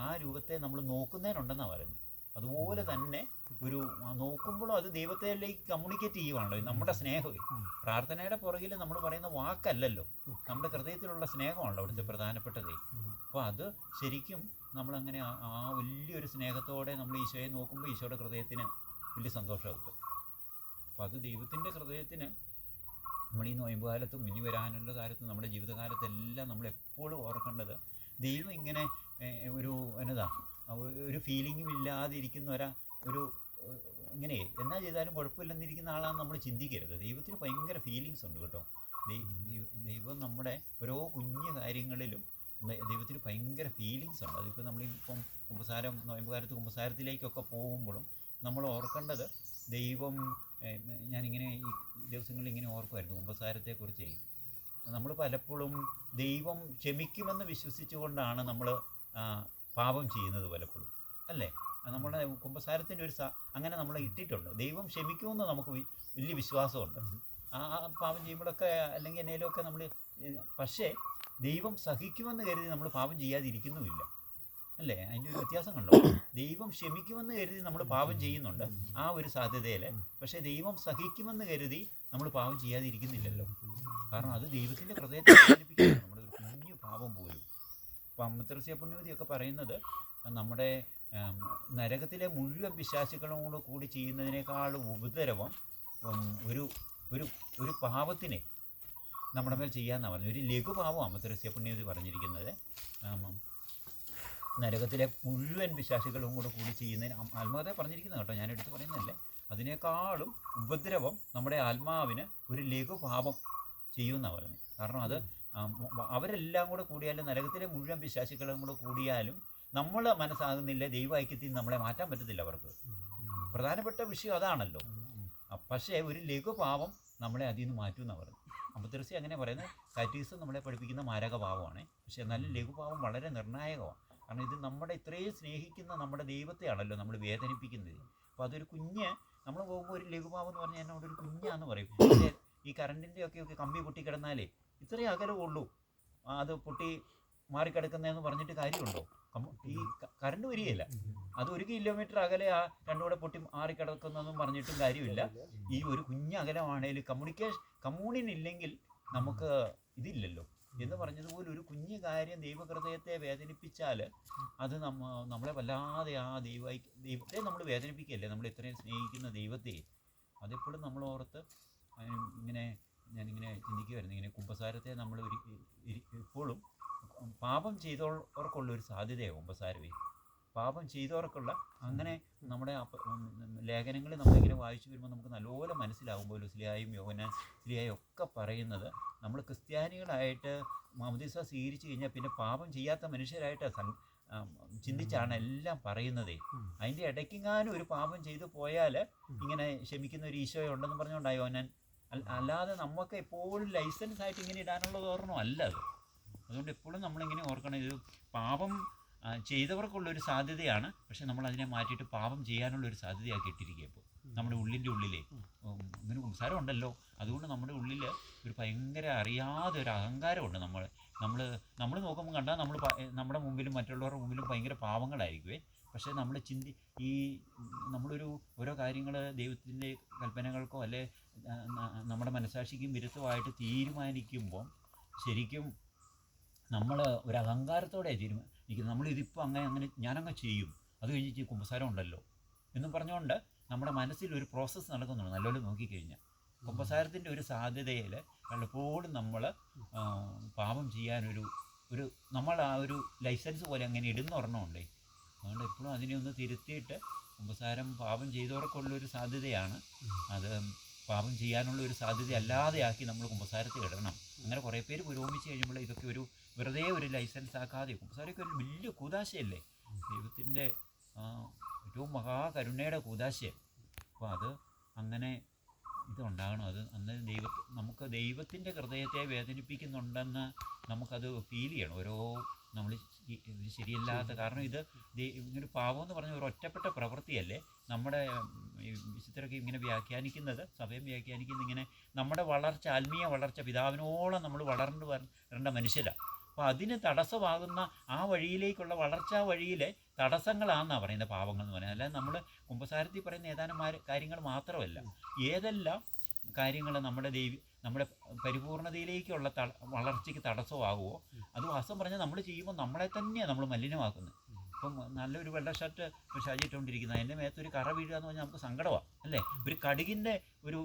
Speaker 1: ആ രൂപത്തെ നമ്മൾ നോക്കുന്നതിനുണ്ടെന്നാണ് പറയുന്നത്. അത് അതുപോലെ തന്നെ ഒരു നോക്കുമ്പോഴും അത് ദൈവത്തിലേക്ക് കമ്മ്യൂണിക്കേറ്റ് ചെയ്യുവാണല്ലോ നമ്മുടെ സ്നേഹം. പ്രാർത്ഥനയുടെ പുറകിൽ നമ്മൾ പറയുന്ന വാക്കല്ലല്ലോ, നമ്മുടെ ഹൃദയത്തിലുള്ള സ്നേഹമാണല്ലോ അവിടുത്തെ പ്രധാനപ്പെട്ടത്. അപ്പോൾ അത് ശരിക്കും നമ്മളങ്ങനെ ആ വലിയൊരു സ്നേഹത്തോടെ നമ്മൾ ഈശോയെ നോക്കുമ്പോൾ ഈശോയുടെ ഹൃദയത്തിന് വലിയ സന്തോഷം കിട്ടും. അപ്പോൾ അത് ദൈവത്തിൻ്റെ ഹൃദയത്തിന് നമ്മൾ ഈ നോയമ്പ് കാലത്തും ഇനി വരാനുള്ള കാലത്തും നമ്മുടെ ജീവിതകാലത്തെല്ലാം നമ്മൾ എപ്പോഴും ഓർക്കേണ്ടത്, ദൈവം ഇങ്ങനെ ഒരു ഫീലിങ്ങും ഇല്ലാതിരിക്കുന്ന ഒരു ഇങ്ങനെ എന്നാ ചെയ്താലും കുഴപ്പമില്ലെന്നിരിക്കുന്ന ആളാണെന്ന് നമ്മൾ ചിന്തിക്കരുത്. ദൈവത്തിന് ഭയങ്കര ഫീലിങ്സ് ഉണ്ട് കേട്ടോ. ദൈവം നമ്മുടെ ഓരോ കുഞ്ഞു കാര്യങ്ങളിലും ദൈവത്തിന് ഭയങ്കര ഫീലിങ്സ് ഉണ്ട്. അതിപ്പോൾ നമ്മളിപ്പം നോയമ്പ് കാലത്ത് കുമ്പസാരത്തിലേക്കൊക്കെ പോകുമ്പോഴും നമ്മൾ ഓർക്കേണ്ടത്, ദൈവം ഞാനിങ്ങനെ ഈ ദിവസങ്ങളിൽ ഇങ്ങനെ ഓർക്കുമായിരുന്നു കുമ്പസാരത്തെക്കുറിച്ച്. നമ്മൾ പലപ്പോഴും ദൈവം ക്ഷമിക്കുമെന്ന് വിശ്വസിച്ചുകൊണ്ടാണ് നമ്മൾ പാപം ചെയ്യുന്നത് പലപ്പോഴും, അല്ലേ? നമ്മുടെ കുമ്പസാരത്തിൻ്റെ അങ്ങനെ നമ്മൾ ഇട്ടിട്ടുണ്ട്. ദൈവം ക്ഷമിക്കുമെന്ന് നമുക്ക് വലിയ വിശ്വാസമുണ്ട് ആ പാപം ചെയ്യുമ്പോഴൊക്കെ, അല്ലെങ്കിൽ എന്നേലുമൊക്കെ നമ്മൾ. പക്ഷേ ദൈവം സഹിക്കുമെന്ന് കരുതി നമ്മൾ പാപം ചെയ്യാതിരിക്കുന്നുമില്ല, അല്ലേ? അതിൻ്റെ ഒരു വ്യത്യാസം കണ്ടോ? ദൈവം ക്ഷമിക്കുമെന്ന് കരുതി നമ്മൾ പാപം ചെയ്യുന്നുണ്ട് ആ ഒരു സാധ്യതയിൽ, പക്ഷേ ദൈവം സഹിക്കുമെന്ന് കരുതി നമ്മൾ പാപം ചെയ്യാതിരിക്കുന്നില്ലല്ലോ. കാരണം അത് ദൈവത്തിൻ്റെ ഹൃദയത്തെ വേദനിപ്പിക്കുന്നു, നമ്മുടെ ഒരു കുഞ്ഞു പാപം പോലും. അപ്പം അമ്മ ത്രേസ്യ പുണ്യവതിയൊക്കെ പറയുന്നത്, നമ്മുടെ നരകത്തിലെ മുഴുവൻ പിശാചുക്കളും കൂടി ചെയ്യുന്നതിനേക്കാൾ ഉപദ്രവം ഒരു ഒരു ഒരു പാപത്തിനെ നമ്മുടെ മേൽ ചെയ്യാമെന്നാണ് പറഞ്ഞത്. ഒരു ലഘുപാപം അമ്മ ത്രേസ്യ പുണ്യവതി പറഞ്ഞിരിക്കുന്നത്. നരകത്തിലെ മുഴുവൻ പിശാചുക്കളും കൂടി ചെയ്യുന്നതിന് ആത്മകഥ പറഞ്ഞിരിക്കുന്നത് കേട്ടോ, ഞാനെടുത്ത് പറയുന്നതല്ലേ. അതിനേക്കാളും ഉപദ്രവം നമ്മുടെ ആത്മാവിന് ഒരു ലഘുപാപം ചെയ്യുമെന്നാണ് പറഞ്ഞത്. കാരണം അത് അവരെല്ലാം കൂടിയാലും, നരകത്തിലെ മുഴുവൻ പിശാചുക്കളും കൂടിയാലും നമ്മൾ മനസ്സാകുന്നില്ല, ദൈവ ഐക്യത്തിൽ നമ്മളെ മാറ്റാൻ പറ്റത്തില്ല അവർക്ക്. പ്രധാനപ്പെട്ട വിഷയം അതാണല്ലോ. പക്ഷേ ഒരു ലഘുപാപം നമ്മളെ അതിൽ നിന്ന് മാറ്റുമെന്നാണ് പറഞ്ഞത്. അമ്മ ത്രേസ്യ അങ്ങനെ പറയുന്നത്. കാറ്റീസം നമ്മളെ പഠിപ്പിക്കുന്ന മാരകപാവമാണ്. പക്ഷേ എന്നാലും ലഘുപാവം വളരെ നിർണായകമാണ്. കാരണം ഇത് നമ്മുടെ ഇത്രയും സ്നേഹിക്കുന്ന നമ്മുടെ ദൈവത്തെയാണല്ലോ നമ്മൾ വേദനിപ്പിക്കുന്നത്. അപ്പോൾ അതൊരു കുഞ്ഞ് നമ്മൾ പോകുമ്പോൾ ഒരു ലഘുപാവം എന്ന് പറഞ്ഞാൽ എന്നോട് ഒരു കുഞ്ഞാന്ന് പറയും. പക്ഷേ ഈ കറണ്ടിൻ്റെ ഒക്കെ കമ്പി പൊട്ടിക്കിടന്നാലേ ഇത്രയും അകലമുള്ളൂ, അത് പൊട്ടി മാറിക്കിടക്കുന്നതെന്ന് പറഞ്ഞിട്ട് കാര്യമുണ്ടോ? ഈ കറണ്ട് വരികയില്ല. അത് 1 കിലോമീറ്റർ അകലെ ആ രണ്ടുകൂടെ പൊട്ടി മാറിക്കിടക്കുന്നതെന്നും പറഞ്ഞിട്ടും കാര്യമില്ല. ഈ ഒരു കുഞ്ഞകലമാണേലും കമ്മ്യൂണിനില്ലെങ്കിൽ നമുക്ക് ഇതില്ലല്ലോ എന്ന് പറഞ്ഞതുപോലെ, ഒരു കുഞ്ഞു കാര്യം ദൈവഹൃദയത്തെ വേദനിപ്പിച്ചാൽ അത് നമ്മളെ വല്ലാതെ ആ ദൈവത്തെ നമ്മൾ വേദനിപ്പിക്കുകയല്ലേ, നമ്മൾ ഇത്രയും സ്നേഹിക്കുന്ന ദൈവത്തെ. അതെപ്പോഴും നമ്മൾ ഓർത്ത് ഞാനിങ്ങനെ ചിന്തിക്കുമായിരുന്നു, ഇങ്ങനെ കുമ്പസാരത്തെ നമ്മൾ ഇപ്പോഴും പാപം ചെയ്തവർക്കുള്ളൊരു സാധ്യതയാണ് കുമ്പസാരമേ. പാപം ചെയ്തവർക്കുള്ള അങ്ങനെ നമ്മുടെ ലേഖനങ്ങൾ നമ്മളിങ്ങനെ വായിച്ചു വരുമ്പോൾ നമുക്ക് നല്ലപോലെ മനസ്സിലാകുമ്പോൾ സ്ലിഹായും യോഹന്നാനും ഒക്കെ പറയുന്നത്, നമ്മൾ ക്രിസ്ത്യാനികളായിട്ട് മാമോദീസ സ്വീകരിച്ചു കഴിഞ്ഞാൽ പിന്നെ പാപം ചെയ്യാത്ത മനുഷ്യരായിട്ട് ചിന്തിച്ചാണ് എല്ലാം പറയുന്നതേ. അതിൻ്റെ ഇടയ്ക്കെങ്ങാനും ഒരു പാപം ചെയ്തു പോയാൽ ഇങ്ങനെ ക്ഷമിക്കുന്ന ഒരു ഈശോ ഉണ്ടെന്ന് പറഞ്ഞുകൊണ്ടാണ് യോഹന്നാൻ. അല്ലാതെ നമുക്ക് എപ്പോഴും ലൈസൻസ് ആയിട്ട് ഇങ്ങനെ ഇടാനുള്ളത് ഓർമ്മ അല്ല അത്. അതുകൊണ്ട് എപ്പോഴും നമ്മളിങ്ങനെ ഓർക്കണം, ഇത് പാപം ചെയ്തവർക്കുള്ളൊരു സാധ്യതയാണ്. പക്ഷെ നമ്മൾ അതിനെ മാറ്റിയിട്ട് പാപം ചെയ്യാനുള്ളൊരു സാധ്യതയാക്കി ഇട്ടിരിക്കുക. ഇപ്പോൾ നമ്മുടെ ഉള്ളിലെ ഇങ്ങനെ സംസാരം ഉണ്ടല്ലോ, അതുകൊണ്ട് നമ്മുടെ ഉള്ളിൽ ഒരു ഭയങ്കര അറിയാതെ ഒരു അഹങ്കാരമുണ്ട്. നമ്മൾ നോക്കുമ്പോൾ കണ്ടാൽ നമ്മുടെ മുമ്പിലും മറ്റുള്ളവരുടെ മുമ്പിലും ഭയങ്കര പാവങ്ങളായിരിക്കുമേ. പക്ഷേ നമ്മൾ നമ്മളൊരു ഓരോ കാര്യങ്ങൾ ദൈവത്തിൻ്റെ കൽപ്പനകൾക്കോ അല്ലെ നമ്മുടെ മനസ്സാക്ഷിക്കും വിരുദ്ധമായിട്ട് തീരുമാനിക്കുമ്പോൾ ശരിക്കും നമ്മൾ ഒരു അഹങ്കാരത്തോടെ തീരുമാനിക്കുന്നത്. നമ്മളിതിപ്പോൾ അങ്ങനെ ഞാനങ്ങ് ചെയ്യും, അത് കഴിഞ്ഞിട്ട് കുമ്പസാരം ഉണ്ടല്ലോ എന്നും പറഞ്ഞുകൊണ്ട് നമ്മുടെ മനസ്സിൽ ഒരു പ്രോസസ്സ് നടക്കുന്നുണ്ട്. നല്ലപോലെ നോക്കിക്കഴിഞ്ഞാൽ കുമ്പസാരത്തിൻ്റെ ഒരു സാധ്യതയിൽ പലപ്പോഴും നമ്മൾ പാപം ചെയ്യാനൊരു നമ്മൾ ആ ഒരു ലൈസൻസ് പോലെ അങ്ങനെ ഇടുന്ന ഒരെണ്ണമുണ്ടേ. അതുകൊണ്ട് എപ്പോഴും അതിനെ ഒന്ന് തിരുത്തിയിട്ട് കുമ്പസാരം പാപം ചെയ്തവർക്കുള്ളൊരു സാധ്യതയാണ്, അത് പാപം ചെയ്യാനുള്ള ഒരു സാധ്യത അല്ലാതെയാക്കി നമ്മൾ കുമ്പസാരത്തിൽ ഇടണം. അങ്ങനെ കുറേ പേര് പുരോഗമിച്ച് കഴിയുമ്പോൾ ഇതൊക്കെ വെറുതെ ഒരു ലൈസൻസ് ആക്കാതെ, കുമ്പസാരമൊക്കെ ഒരു വലിയ കൂദാശയല്ലേ, ദൈവത്തിൻ്റെ ഏറ്റവും മഹാകരുണയുടെ കൂദാശയം. അപ്പോൾ അത് അങ്ങനെ ഇതുണ്ടാകണം. അത് നമുക്ക് ദൈവത്തിൻ്റെ ഹൃദയത്തെ വേദനിപ്പിക്കുന്നുണ്ടെന്ന് നമുക്കത് ഫീൽ ചെയ്യണം. നമ്മൾ ഇത് ശരിയല്ലാത്ത, കാരണം ഇങ്ങനൊരു പാപം എന്ന് പറഞ്ഞ ഒരു ഒറ്റപ്പെട്ട പ്രവൃത്തിയല്ലേ. നമ്മുടെ വിശുദ്ധരൊക്കെ ഇങ്ങനെ വ്യാഖ്യാനിക്കുന്നത്, സഭയും വ്യാഖ്യാനിക്കുന്നത് ഇങ്ങനെ നമ്മുടെ വളർച്ച, ആത്മീയ വളർച്ച, പിതാവിനോളം നമ്മൾ വളർന്നു വരേണ്ട മനുഷ്യരാണ്. അപ്പോൾ അതിന് തടസ്സമാകുന്ന ആ വഴിയിലേക്കുള്ള വളർച്ചാ വഴിയിലെ തടസ്സങ്ങളാണെന്നാണ് പറയുന്നത് പാപങ്ങൾ എന്ന് പറയുന്നത്. അല്ലാതെ നമ്മൾ കുമ്പസാരത്തിൽ പറയുന്ന ഏതാനും കാര്യങ്ങൾ മാത്രമല്ല, ഏതെല്ലാം കാര്യങ്ങൾ നമ്മുടെ പരിപൂർണതയിലേക്കുള്ള വളർച്ചയ്ക്ക് തടസ്സമാകുമോ അത് വാസ്തവം പറഞ്ഞാൽ നമ്മൾ ചെയ്യുമ്പോൾ നമ്മളെ തന്നെയാണ് നമ്മൾ മലിനമാക്കുന്നത്. ഇപ്പം നല്ലൊരു വെള്ള ഷർട്ട് ഷാജിട്ടുകൊണ്ടിരിക്കുന്നത്, അതിൻ്റെ മേത്തൊരു കറ വീഴുക എന്ന് പറഞ്ഞാൽ നമുക്ക് സങ്കടമാണ് അല്ലേ. ഒരു കടുകിൻ്റെ ഒരു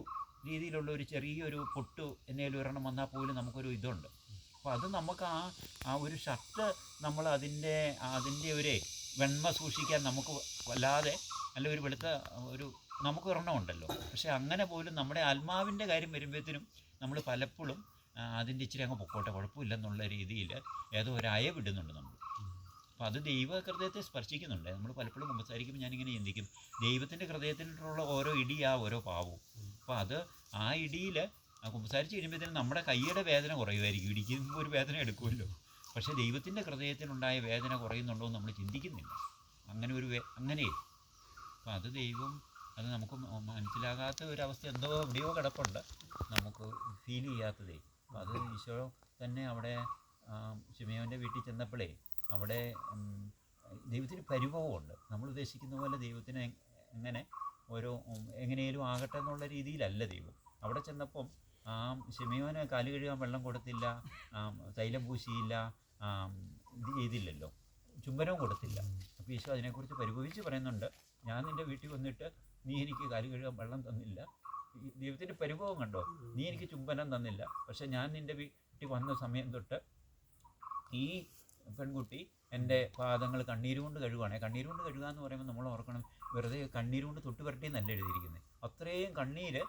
Speaker 1: രീതിയിലുള്ള ഒരു ചെറിയൊരു പൊട്ട് എന്നേലും ഒരെണ്ണം വന്നാൽ പോലും നമുക്കൊരു ഇതുണ്ട്. അപ്പോൾ അത് നമുക്ക് ആ ഒരു ഷർട്ട് നമ്മൾ അതിൻ്റെ ഒരു വെണ്മ സൂക്ഷിക്കാൻ നമുക്ക് വല്ലാതെ നല്ല ഒരു വെളുത്ത ഒരു നമുക്ക് ഒരെണ്ണം ഉണ്ടല്ലോ. പക്ഷേ അങ്ങനെ പോലും നമ്മുടെ ആത്മാവിൻ്റെ കാര്യം വരുമ്പോഴത്തേനും നമ്മൾ പലപ്പോഴും അതിൻ്റെ ഇച്ചിരി അങ്ങ് പൊക്കോട്ടെ കുഴപ്പമില്ലെന്നുള്ള രീതിയിൽ ഏതോ ഒരു അയവിടുന്നുണ്ട് നമ്മൾ. അപ്പോൾ അത് ദൈവഹൃദയത്തെ സ്പർശിക്കുന്നുണ്ട്. നമ്മൾ പലപ്പോഴും കുമ്പസാരിക്കുമ്പോൾ ഞാനിങ്ങനെ ചിന്തിക്കും, ദൈവത്തിൻ്റെ ഹൃദയത്തിലുള്ള ഓരോ ഇടിയാ ഓരോ പാവവും. അപ്പോൾ അത് ആ ഇടിയിൽ കുമ്പസാരിച്ച് കഴിയുമ്പോഴത്തേനും നമ്മുടെ കൈയുടെ വേദന കുറയുമായിരിക്കും, ഇടിക്കുമ്പോൾ ഒരു വേദന എടുക്കുമല്ലോ. പക്ഷേ ദൈവത്തിൻ്റെ ഹൃദയത്തിനുണ്ടായ വേദന കുറയുന്നുണ്ടോ എന്ന് നമ്മൾ ചിന്തിക്കുന്നില്ല. അങ്ങനെ അപ്പോൾ അത് ദൈവം അത് നമുക്ക് മനസ്സിലാകാത്ത ഒരവസ്ഥ എന്തോ എവിടെയോ കിടപ്പുണ്ട്, നമുക്ക് ഫീൽ ചെയ്യാത്തതേ. അപ്പോൾ അത് ഈശോ തന്നെ അവിടെ ശിമയോൻ്റെ വീട്ടിൽ ചെന്നപ്പോഴേ അവിടെ ദൈവത്തിന് പരിഭവമുണ്ട്. നമ്മൾ ഉദ്ദേശിക്കുന്ന പോലെ ദൈവത്തിന് എങ്ങനെയും ആകട്ടെ എന്നുള്ള രീതിയിലല്ല ദൈവം. അവിടെ ചെന്നപ്പം ശിമയോന് കാല് കഴുകാൻ വെള്ളം കൊടുത്തില്ല, തൈലം പൂശിയില്ല, ഇത് ചെയ്തില്ലല്ലോ, ചുംബനവും കൊടുത്തില്ല. അപ്പോൾ ഈശോ അതിനെക്കുറിച്ച് പരിഭവിച്ച് പറയുന്നുണ്ട്, ഞാൻ നിൻ്റെ വീട്ടിൽ വന്നിട്ട് നീ എനിക്ക് കാല് കഴുകാൻ വെള്ളം തന്നില്ല. ദൈവത്തിൻ്റെ പരിഭവം കണ്ടോ, നീ എനിക്ക് ചുംബനം തന്നില്ല, പക്ഷേ ഞാൻ നിൻ്റെ വീട്ടിൽ വന്ന സമയം തൊട്ട് ഈ പെൺകുട്ടി എൻ്റെ പാദങ്ങൾ കണ്ണീരുകൊണ്ട് കഴുകുകയാണ്. കണ്ണീരുകൊണ്ട് കഴുകുക എന്ന് പറയുമ്പോൾ നമ്മൾ ഓർക്കണം, വെറുതെ കണ്ണീരുകൊണ്ട് തൊട്ട് പുരട്ടി എന്നല്ല എഴുതിയിരിക്കുന്നത്. അത്രയും കണ്ണീര്,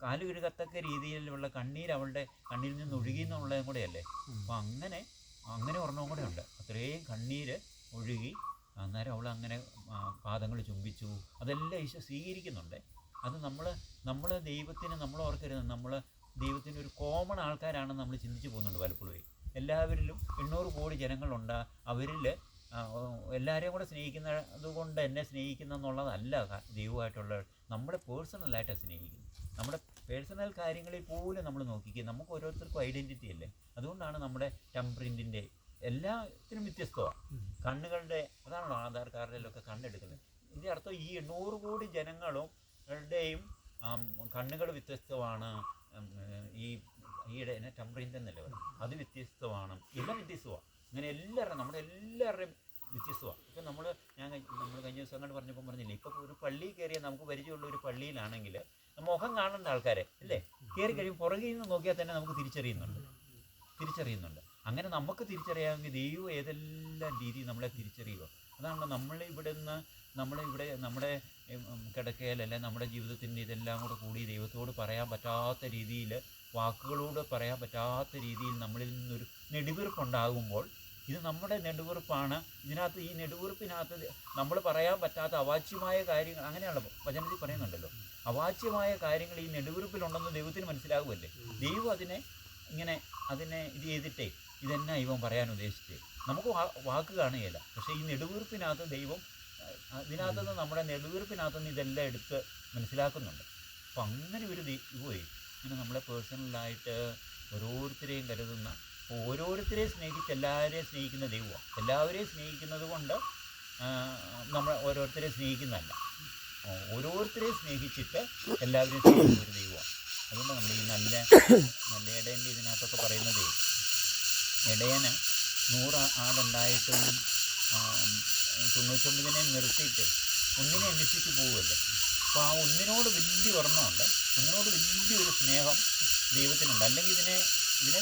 Speaker 1: കാല് കഴുകത്തക്ക രീതിയിലുള്ള കണ്ണീര് അവളുടെ കണ്ണിൽ നിന്ന് ഒഴുകി എന്നുള്ളതും കൂടെയല്ലേ. അപ്പോൾ അങ്ങനെ ഒരെണ്ണവും കൂടെ ഉണ്ട്. അത്രയും കണ്ണീര് ഒഴുകി അന്നേരം അവൾ അങ്ങനെ പാദങ്ങൾ ചുംബിച്ചു. അതെല്ലാം ഈശോ സ്വീകരിക്കുന്നുണ്ട്. അത് നമ്മൾ ദൈവത്തിന് നമ്മൾ ഓർക്കരുത്, നമ്മൾ ദൈവത്തിൻ്റെ ഒരു കോമൺ ആൾക്കാരാണെന്ന് നമ്മൾ ചിന്തിച്ച് പോകുന്നുണ്ട് പലപ്പോഴും. എല്ലാവരിലും 800 കോടി ജനങ്ങളുണ്ട്, അവരിൽ എല്ലാവരെയും കൂടെ സ്നേഹിക്കുന്നത് കൊണ്ട് എന്നെ സ്നേഹിക്കുന്നെന്നുള്ളതല്ല ദൈവമായിട്ടുള്ള. നമ്മളെ പേഴ്സണലായിട്ടാണ് സ്നേഹിക്കുന്നത്. നമ്മുടെ പേഴ്സണൽ കാര്യങ്ങളിൽ പോലും നമ്മൾ നോക്കിക്കുക, നമുക്ക് ഓരോരുത്തർക്കും ഐഡൻറ്റിറ്റി അല്ലേ. അതുകൊണ്ടാണ് നമ്മുടെ ടെംപ്രിൻറ്റിൻ്റെ എല്ലാത്തിനും വ്യത്യസ്തമാണ്. കണ്ണുകളുടെ അതാണല്ലോ ആധാർ കാർഡിലൊക്കെ കണ്ണെടുക്കുന്നത്. ഇതിൻ്റെ അർത്ഥം ഈ 800 കോടി ജനങ്ങളുടെയും കണ്ണുകൾ വ്യത്യസ്തമാണ്. ഈയിടെ ടെംപ്രിൻ്റ് എന്നല്ലേ പറയും, അത് വ്യത്യസ്തമാണ്. എല്ലാം വ്യത്യസ്തമാണ്. അങ്ങനെ നമ്മുടെ എല്ലാവരുടെയും വ്യത്യസ്തമാണ്. ഇപ്പം നമ്മൾ കഴിഞ്ഞ ദിവസം അങ്ങോട്ട് പറഞ്ഞില്ലേ, ഇപ്പോൾ ഒരു പള്ളിയിൽ കയറിയാൽ നമുക്ക് പരിചയമുള്ള ഒരു പള്ളിയിലാണെങ്കിൽ മുഖം കാണേണ്ട ആൾക്കാരെ അല്ലേ, കയറി കഴിയുമ്പോൾ പുറകിൽ നിന്ന് നോക്കിയാൽ തന്നെ നമുക്ക് തിരിച്ചറിയുന്നുണ്ട്. അങ്ങനെ നമുക്ക് തിരിച്ചറിയാമെങ്കിൽ ദൈവം ഏതെല്ലാം രീതി നമ്മളെ തിരിച്ചറിയുക. അതാണ് നമ്മുടെ കിടക്കയിലല്ല നമ്മുടെ ജീവിതത്തിൻ്റെ ഇതെല്ലാം കൂടി ദൈവത്തോട് പറയാൻ പറ്റാത്ത രീതിയിൽ, വാക്കുകളോട് പറയാൻ പറ്റാത്ത രീതിയിൽ നമ്മളിൽ നിന്നൊരു നെടുവീർപ്പുണ്ടാകുമ്പോൾ, ഇത് നമ്മുടെ നെടുവീർപ്പാണ്. ഈ നെടുവീർപ്പിനകത്ത് നമ്മൾ പറയാൻ പറ്റാത്ത അവാച്യമായ കാര്യങ്ങൾ, അങ്ങനെയുള്ള വചനത്തിൽ പറയുന്നുണ്ടല്ലോ, അവാച്യമായ കാര്യങ്ങൾ ഈ നെടുവീർപ്പിലുണ്ടെന്ന് ദൈവത്തിന് മനസ്സിലാകുമല്ലേ. ദൈവം അതിനെ ഇത് ചെയ്തിട്ടേ ഇതെന്നാ ഇവൻ പറയാൻ ഉദ്ദേശിച്ചേ, നമുക്ക് വാക്ക് കാണുകയില്ല. പക്ഷേ ഈ നെടുവീർപ്പിനകത്ത് ദൈവം ഇതിനകത്തുനിന്ന് നമ്മുടെ നെടുവീർപ്പിനകത്തുനിന്ന് ഇതെല്ലാം എടുത്ത് മനസ്സിലാക്കുന്നുണ്ട്. അപ്പം അങ്ങനെ ഒരു ദൈവമേ ഇങ്ങനെ നമ്മളെ പേഴ്സണലായിട്ട് ഓരോരുത്തരെയും കരുതുന്ന, ഓരോരുത്തരെയും സ്നേഹിച്ച് എല്ലാവരെയും സ്നേഹിക്കുന്ന ദൈവമാണ്. എല്ലാവരെയും സ്നേഹിക്കുന്നത് കൊണ്ട് നമ്മൾ ഓരോരുത്തരെയും സ്നേഹിക്കുന്നതല്ല, ഓരോരുത്തരെയും സ്നേഹിച്ചിട്ട് എല്ലാവരെയും സ്നേഹിക്കുന്ന ഒരു ദൈവമാണ്. അതുകൊണ്ട് നമ്മൾ ഈ നല്ല ഇടയൻ്റെ ഇതിനകത്തൊക്കെ പറയുന്നത്, ഇടയന് 100 ആടുണ്ടായിട്ടും 99 നിർത്തിയിട്ട് ഒന്നിനെ അന്വേഷിച്ച് പോകുമല്ലേ. അപ്പോൾ ആ ഒന്നിനോട് ഒരെണ്ണമുണ്ട്, ഒന്നിനോട് വലിയൊരു സ്നേഹം ദൈവത്തിനുണ്ട്. അല്ലെങ്കിൽ ഇതിനെ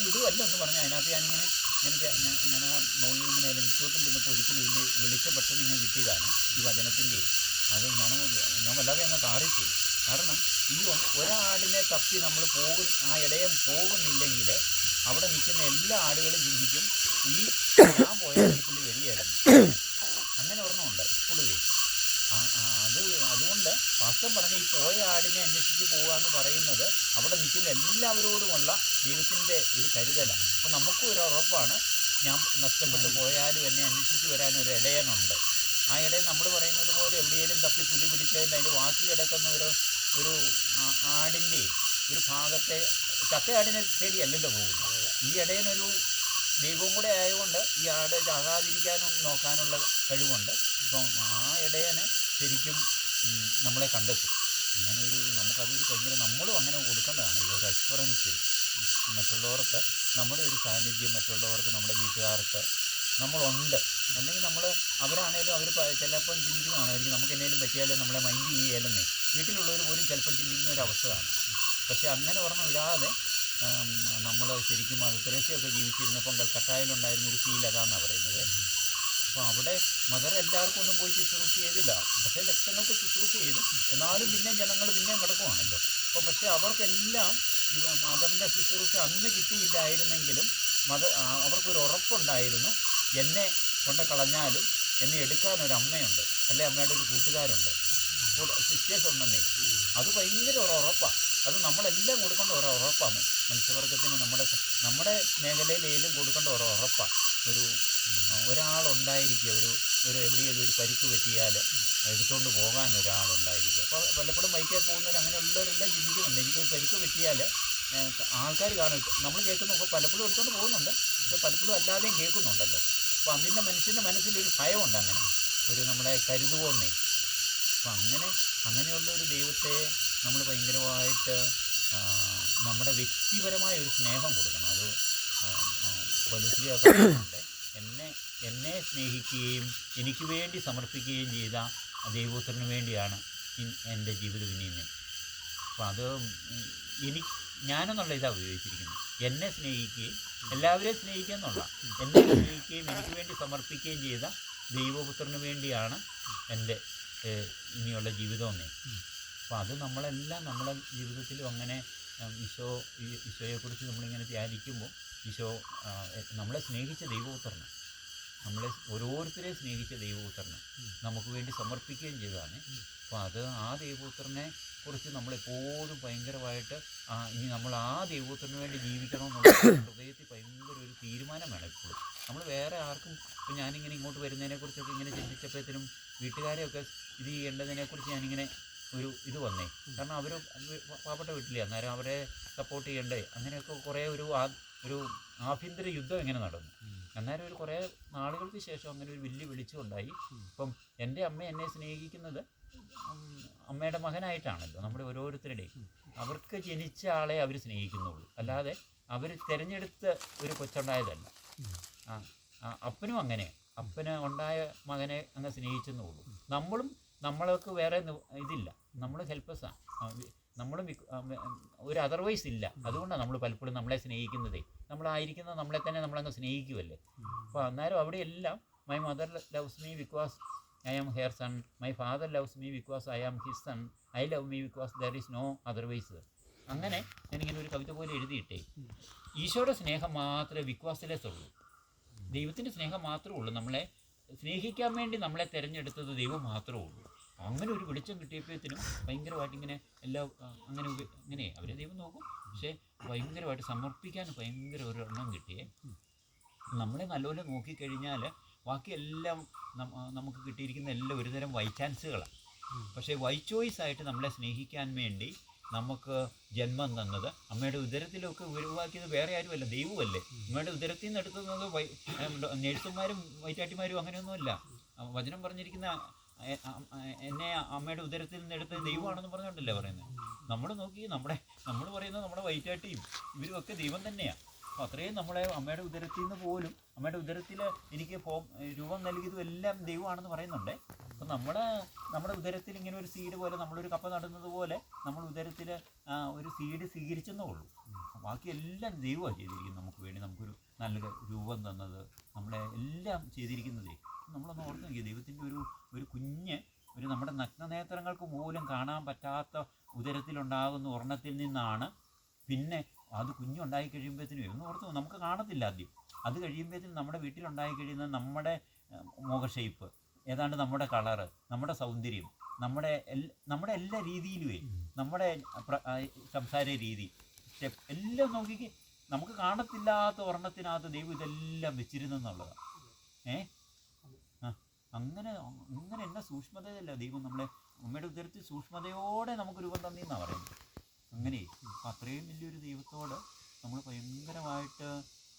Speaker 1: വിടുവല്ല എന്ന് പറഞ്ഞാൽ അതിനകത്ത് ഞാൻ മുകളിൽ ഇങ്ങനെ ലിംഗത്തോട്ടും നിന്നപ്പോൾ ഒരിക്കലും ഇതിൻ്റെ വെളിച്ചം പെട്ടെന്ന് ഇങ്ങനെ കിട്ടിയതാണ് ഈ വചനത്തിൻ്റെ. അത് ഞാൻ വല്ലാതെ അങ്ങ് കാറിപ്പോയി. കാരണം ഈ ഒരാടിനെ തപ്പി നമ്മൾ ആ ഇടയം പോകുന്നില്ലെങ്കിൽ അവിടെ നിൽക്കുന്ന എല്ലാ ആടുകളും ചിന്തിക്കും ഞാൻ പോയാൽ പുള്ളി വരികയായിരുന്നു. അങ്ങനെ ഒരെണ്ണമുണ്ട് ഇപ്പോഴും. അതുകൊണ്ട് വാസ്തവം പറഞ്ഞാൽ ഈ പോയ ആടിനെ അന്വേഷിച്ച് പോകുക എന്ന് പറയുന്നത് അവിടെ നിൽക്കുന്ന എല്ലാവരോടുമുള്ള ദൈവത്തിൻ്റെ ഒരു കരുതലാണ്. അപ്പോൾ നമുക്കും ഒരു ഉറപ്പാണ്, ഞാൻ നഷ്ടപ്പെട്ട് പോയാലും എന്നെ അന്വേഷിച്ച് വരാനൊരു ഇടയനുണ്ട്. ആ ഇടയൻ നമ്മൾ പറയുന്നത് പോലെ എവിടെയെങ്കിലും തപ്പി പുലി പിടിച്ചതിൻ്റെ അതിൻ്റെ വാക്കി കിടക്കുന്ന ഒരു ആടിൻ്റെ ഒരു ഭാഗത്തെ ചക്കയാടിനെ തേടിയല്ലല്ലോ പോകുന്നത്. ഈ ഇടയനൊരു ദൈവവും കൂടെ ആയതുകൊണ്ട് ഈ ആട് ചാകാതിരിക്കാനും നോക്കാനുള്ള കഴിവുണ്ട്. ഇപ്പം ആ ഇടയന് ശരിക്കും നമ്മളെ കണ്ടെത്തും. അങ്ങനെ നമുക്കതൊരു ഭയങ്കര നമ്മളും അങ്ങനെ കൊടുക്കേണ്ടതാണ്. ഇതൊരു എക്സ്പീരിയൻസ് മറ്റുള്ളവർക്ക്, നമ്മുടെ ഒരു സാന്നിധ്യം മറ്റുള്ളവർക്ക്, നമ്മുടെ വീട്ടുകാർക്ക് നമ്മളുണ്ട്. അല്ലെങ്കിൽ അവരാണേലും അവർ ചിലപ്പം ചിന്തിക്കുന്നതാണായിരിക്കും നമുക്ക് എന്തെങ്കിലും പറ്റിയാലും നമ്മളെ മൈൻഡ് ചെയ്യാലെന്നേ വീട്ടിലുള്ളവർ പോലും ചിലപ്പം ചിന്തിക്കുന്ന ഒരു അവസ്ഥയാണ്. പക്ഷേ അങ്ങനെ ഒരെണ്ണം ഇടാതെ നമ്മൾ ശരിക്കും തെരേസയൊക്കെ ജീവിച്ചിരുന്നപ്പം കൽക്കട്ടയിലുണ്ടായിരുന്നൊരു ഫീൽ അതാണെന്നാണ് പറയുന്നത്. അപ്പോൾ അവിടെ മദർ എല്ലാവർക്കും ഒന്നും പോയി ശുശ്രൂഷ ചെയ്തില്ല. പക്ഷേ ലക്ഷങ്ങൾക്ക് ശുശ്രൂഷ ചെയ്തു. എന്നാലും പിന്നെ ജനങ്ങൾ പിന്നെയും കിടക്കുവാണല്ലോ. അപ്പോൾ പക്ഷേ അവർക്കെല്ലാം മദറിൻ്റെ ശുശ്രൂഷ അന്ന് കിട്ടിയില്ലായിരുന്നെങ്കിലും അവർക്കൊരു ഉറപ്പുണ്ടായിരുന്നു, എന്നെ കൊണ്ട് കളഞ്ഞാലും എന്നെ എടുക്കാനൊരമ്മയുണ്ട്, അല്ലെ അമ്മയുടെ ഒരു കൂട്ടുകാരുണ്ട്, സിസ്റ്റേഴ്സ് ഉണ്ടെന്നേ. അത് ഭയങ്കര ഒരു ഉറപ്പാണ്. അത് നമ്മളെല്ലാം കൊടുക്കേണ്ട ഒരു ഉറപ്പാണ്. മനുഷ്യവർഗത്തിന് നമ്മുടെ മേഖലയിലേലും കൊടുക്കേണ്ട ഒരു ഉറപ്പാണ്. ഒരാളുണ്ടായിരിക്കുക, എവിടെയെങ്കിലും ഒരു പരിക്ക് പറ്റിയാൽ എടുത്തുകൊണ്ട് പോകാൻ ഒരാളുണ്ടായിരിക്കുക. അപ്പോൾ പലപ്പോഴും ബൈക്കിൽ പോകുന്നവർ അങ്ങനെയുള്ളവരെല്ലാം ചിന്തിക്കുന്നുണ്ട്, എനിക്കൊരു പരിക്ക് പറ്റിയാൽ ആൾക്കാർ കാണും. നമ്മൾ കേൾക്കുന്നതൊക്കെ പലപ്പോഴും എടുത്തുകൊണ്ട് പോകുന്നുണ്ട്, പക്ഷെ പലപ്പോഴും അല്ലാതെയും കേൾക്കുന്നുണ്ടല്ലോ. അപ്പോൾ അതിൻ്റെ മനുഷ്യൻ്റെ മനസ്സിലൊരു ഭയമുണ്ട്, അങ്ങനെ നമ്മളെ കരുതുവോന്നേ. അപ്പം അങ്ങനെയുള്ളൊരു ദൈവത്തെ നമ്മൾ ഭയങ്കരമായിട്ട് നമ്മുടെ വ്യക്തിപരമായ ഒരു സ്നേഹം കൊടുക്കണം. അത് പൗലോസ്ലീഹ എന്നെ സ്നേഹിക്കുകയും എനിക്ക് വേണ്ടി സമർപ്പിക്കുകയും ചെയ്ത ദൈവപുത്രന് വേണ്ടിയാണ് എൻ്റെ ജീവിതം ഇനിയുന്നത്. അപ്പം അത് ഞാനെന്നുള്ള ഇതാണ് ഉപയോഗിച്ചിരിക്കുന്നത്. എന്നെ സ്നേഹിക്കുകയും എല്ലാവരെയും സ്നേഹിക്കുക എന്നുള്ള, എന്നെ സ്നേഹിക്കുകയും എനിക്ക് വേണ്ടി സമർപ്പിക്കുകയും ചെയ്ത ദൈവപുത്രന് വേണ്ടിയാണ് എൻ്റെ ഇനിയുള്ള ജീവിതമെന്നേ. അപ്പോൾ അത് നമ്മളെല്ലാം നമ്മളെ ജീവിതത്തിലും അങ്ങനെ ഈശോയെക്കുറിച്ച് നമ്മളിങ്ങനെ ധ്യാനിക്കുമ്പോൾ ഈശോ നമ്മളെ സ്നേഹിച്ച ദൈവപുത്രന്, നമ്മളെ ഓരോരുത്തരെയും സ്നേഹിച്ച ദൈവപുത്രന് നമുക്ക് വേണ്ടി സമർപ്പിക്കുകയും ചെയ്തതാണ്. അപ്പോൾ ആ ദൈവപുത്രനെ കുറിച്ച് നമ്മളെപ്പോഴും ഭയങ്കരമായിട്ട് ഇനി നമ്മൾ ആ ദൈവപുത്രന് വേണ്ടി ജീവിക്കണമെന്നുള്ള ഹൃദയത്തിൽ ഭയങ്കര ഒരു തീരുമാനം വേണം എപ്പോഴും. നമ്മൾ വേറെ ആർക്കും, ഇപ്പം ഞാനിങ്ങനെ ഇങ്ങോട്ട് വരുന്നതിനെക്കുറിച്ചൊക്കെ ഇങ്ങനെ ചിന്തിച്ചപ്പോഴത്തേനും വീട്ടുകാരെയൊക്കെ ഇത് ചെയ്യേണ്ടതിനെക്കുറിച്ച് ഞാനിങ്ങനെ ഇത് വന്നേ. കാരണം അവർ പാവപ്പെട്ട വീട്ടിലേ, അന്നേരം അവരെ സപ്പോർട്ട് ചെയ്യണ്ടേ, അങ്ങനെയൊക്കെ കുറേ ഒരു ആഭ്യന്തര യുദ്ധം ഇങ്ങനെ നടന്നു. അന്നേരം ഒരു കുറേ നാളുകൾക്ക് ശേഷം അങ്ങനെ ഒരു വലിയ വെളിച്ചമുണ്ടായി. ഇപ്പം എൻ്റെ അമ്മ എന്നെ സ്നേഹിക്കുന്നത് അമ്മയുടെ മകനായിട്ടാണല്ലോ. നമ്മുടെ ഓരോരുത്തരുടെയും അവർക്ക് ജനിച്ച ആളെ അവർ സ്നേഹിക്കുന്നുള്ളൂ, അല്ലാതെ അവർ തിരഞ്ഞെടുത്ത ഒരു കൊച്ചുണ്ടായതല്ല. അപ്പനും അങ്ങനെ, അപ്പന് ഉണ്ടായ മകനെ അങ്ങ് സ്നേഹിച്ചെന്നുള്ളൂ. നമ്മൾക്ക് വേറെ ഇതില്ല, നമ്മൾ ഹെൽപ്ലെസ്സാണ്, നമ്മളും ഒരു അതർവൈസ് ഇല്ല. അതുകൊണ്ടാണ് നമ്മൾ പലപ്പോഴും നമ്മളെ സ്നേഹിക്കുന്നതേ. നമ്മളായിരിക്കുന്നത് നമ്മളെ തന്നെ നമ്മളങ്ങ് സ്നേഹിക്കുമല്ലേ. അപ്പോൾ അന്നേരം അവിടെയെല്ലാം my mother loves me because I am her son, my father loves me because I am his son, I love me because there is no otherwise. അങ്ങനെ ഞാനിങ്ങനെ ഒരു കവിത പോലെ എഴുതിയിട്ടേ, ഈശോയുടെ സ്നേഹം മാത്രമേ വിക്വാസിലെസ് ഉള്ളൂ, ദൈവത്തിൻ്റെ സ്നേഹം മാത്രമേ ഉള്ളൂ. നമ്മളെ സ്നേഹിക്കാൻ വേണ്ടി നമ്മളെ തിരഞ്ഞെടുത്തത് ദൈവം മാത്രമേ ഉള്ളൂ. അങ്ങനെ ഒരു വെളിച്ചം കിട്ടിയപ്പോഴത്തേനും ഭയങ്കരമായിട്ട് ഇങ്ങനെ ഇങ്ങനെ അവരെ ദൈവം നോക്കും, പക്ഷേ ഭയങ്കരമായിട്ട് സമർപ്പിക്കാൻ ഭയങ്കര ഒരു എണ്ണം കിട്ടിയേ. നമ്മളെ നല്ലപോലെ നോക്കിക്കഴിഞ്ഞാൽ ബാക്കിയെല്ലാം നമുക്ക് കിട്ടിയിരിക്കുന്ന എല്ലാം ഒരുതരം ബൈ ചാൻസുകളാണ്. പക്ഷേ ബൈ ചോയ്സ് ആയിട്ട് നമ്മളെ സ്നേഹിക്കാൻ വേണ്ടി നമുക്ക് ജന്മം തന്നത്, അമ്മയുടെ ഉദരത്തിലൊക്കെ ഉരുവാക്കിയത് വേറെ ആരുമല്ല, ദൈവമല്ലേ. അമ്മയുടെ ഉദരത്തിൽ നിന്ന് എടുക്കുന്നത് നേഴ്സുമാരും വൈറ്റാട്ടിമാരും അങ്ങനെയൊന്നുമല്ല. വചനം പറഞ്ഞിരിക്കുന്ന എന്നെ അമ്മയുടെ ഉദരത്തിൽ നിന്ന് എടുത്ത ദൈവമാണെന്ന് പറഞ്ഞുകൊണ്ടല്ലേ പറയുന്നത്. നമ്മൾ പറയുന്നത് നമ്മുടെ വൈറ്റാട്ടിയും ഇവരുമൊക്കെ ദൈവം തന്നെയാണ്. അപ്പോൾ അത്രയും നമ്മളെ അമ്മയുടെ ഉദരത്തിൽ നിന്ന് പോലും, അമ്മയുടെ ഉദരത്തിൽ എനിക്ക് രൂപം നൽകിയതും എല്ലാം ദൈവമാണെന്ന് പറയുന്നുണ്ട്. അപ്പം നമ്മുടെ ഉദരത്തിൽ ഇങ്ങനെ ഒരു സീഡ് പോലെ, നമ്മളൊരു കപ്പ നടുന്നത് പോലെ നമ്മൾ ഉദരത്തിൽ ഒരു സീഡ് സ്വീകരിച്ചെന്നേ ഉള്ളൂ. ബാക്കി എല്ലാം ദൈവമാണ് ചെയ്തിരിക്കുന്നത് നമുക്ക് വേണ്ടി. നമുക്കൊരു നല്ല രൂപം തന്നത്, നമ്മളെ എല്ലാം ചെയ്തിരിക്കുന്നതേ. നമ്മളൊന്ന് ഓർത്ത് നോക്കിയ ദൈവത്തിൻ്റെ ഒരു കുഞ്ഞ്, നമ്മുടെ നഗ്നനേത്രങ്ങൾക്ക് പോലും കാണാൻ പറ്റാത്ത ഉദരത്തിലുണ്ടാകുന്ന ഒരെണ്ണത്തിൽ നിന്നാണ് പിന്നെ അത് കുഞ്ഞുണ്ടായി കഴിയുമ്പോഴത്തേനും ഒന്ന് ഓർത്ത് നമുക്ക് കാണത്തില്ല ആദ്യം. അത് കഴിയുമ്പോഴത്തേനും നമ്മുടെ വീട്ടിലുണ്ടായി കഴിയുന്ന നമ്മുടെ മുഖ ഷേപ്പ്, ഏതാണ്ട് നമ്മുടെ കളറ്, നമ്മുടെ സൗന്ദര്യം, നമ്മുടെ എല്ലാ രീതിയിലുമേ, നമ്മുടെ സംസാര രീതി, എല്ലാം നോക്കിക്ക് നമുക്ക് കാണത്തില്ലാത്ത ഒരെണ്ണത്തിനകത്ത് ദൈവം ഇതെല്ലാം വെച്ചിരുന്നെന്നുള്ളതാണ്. അങ്ങനെ എന്നെ സൂക്ഷ്മതയല്ല ദൈവം നമ്മളെ അമ്മയുടെ ഉദരത്തിൽ സൂക്ഷ്മതയോടെ നമുക്ക് രൂപം തന്നെന്നാണ് പറയുന്നത്. അങ്ങനെ അത്രയും വലിയൊരു ദൈവത്തോട് നമ്മൾ ഭയങ്കരമായിട്ട്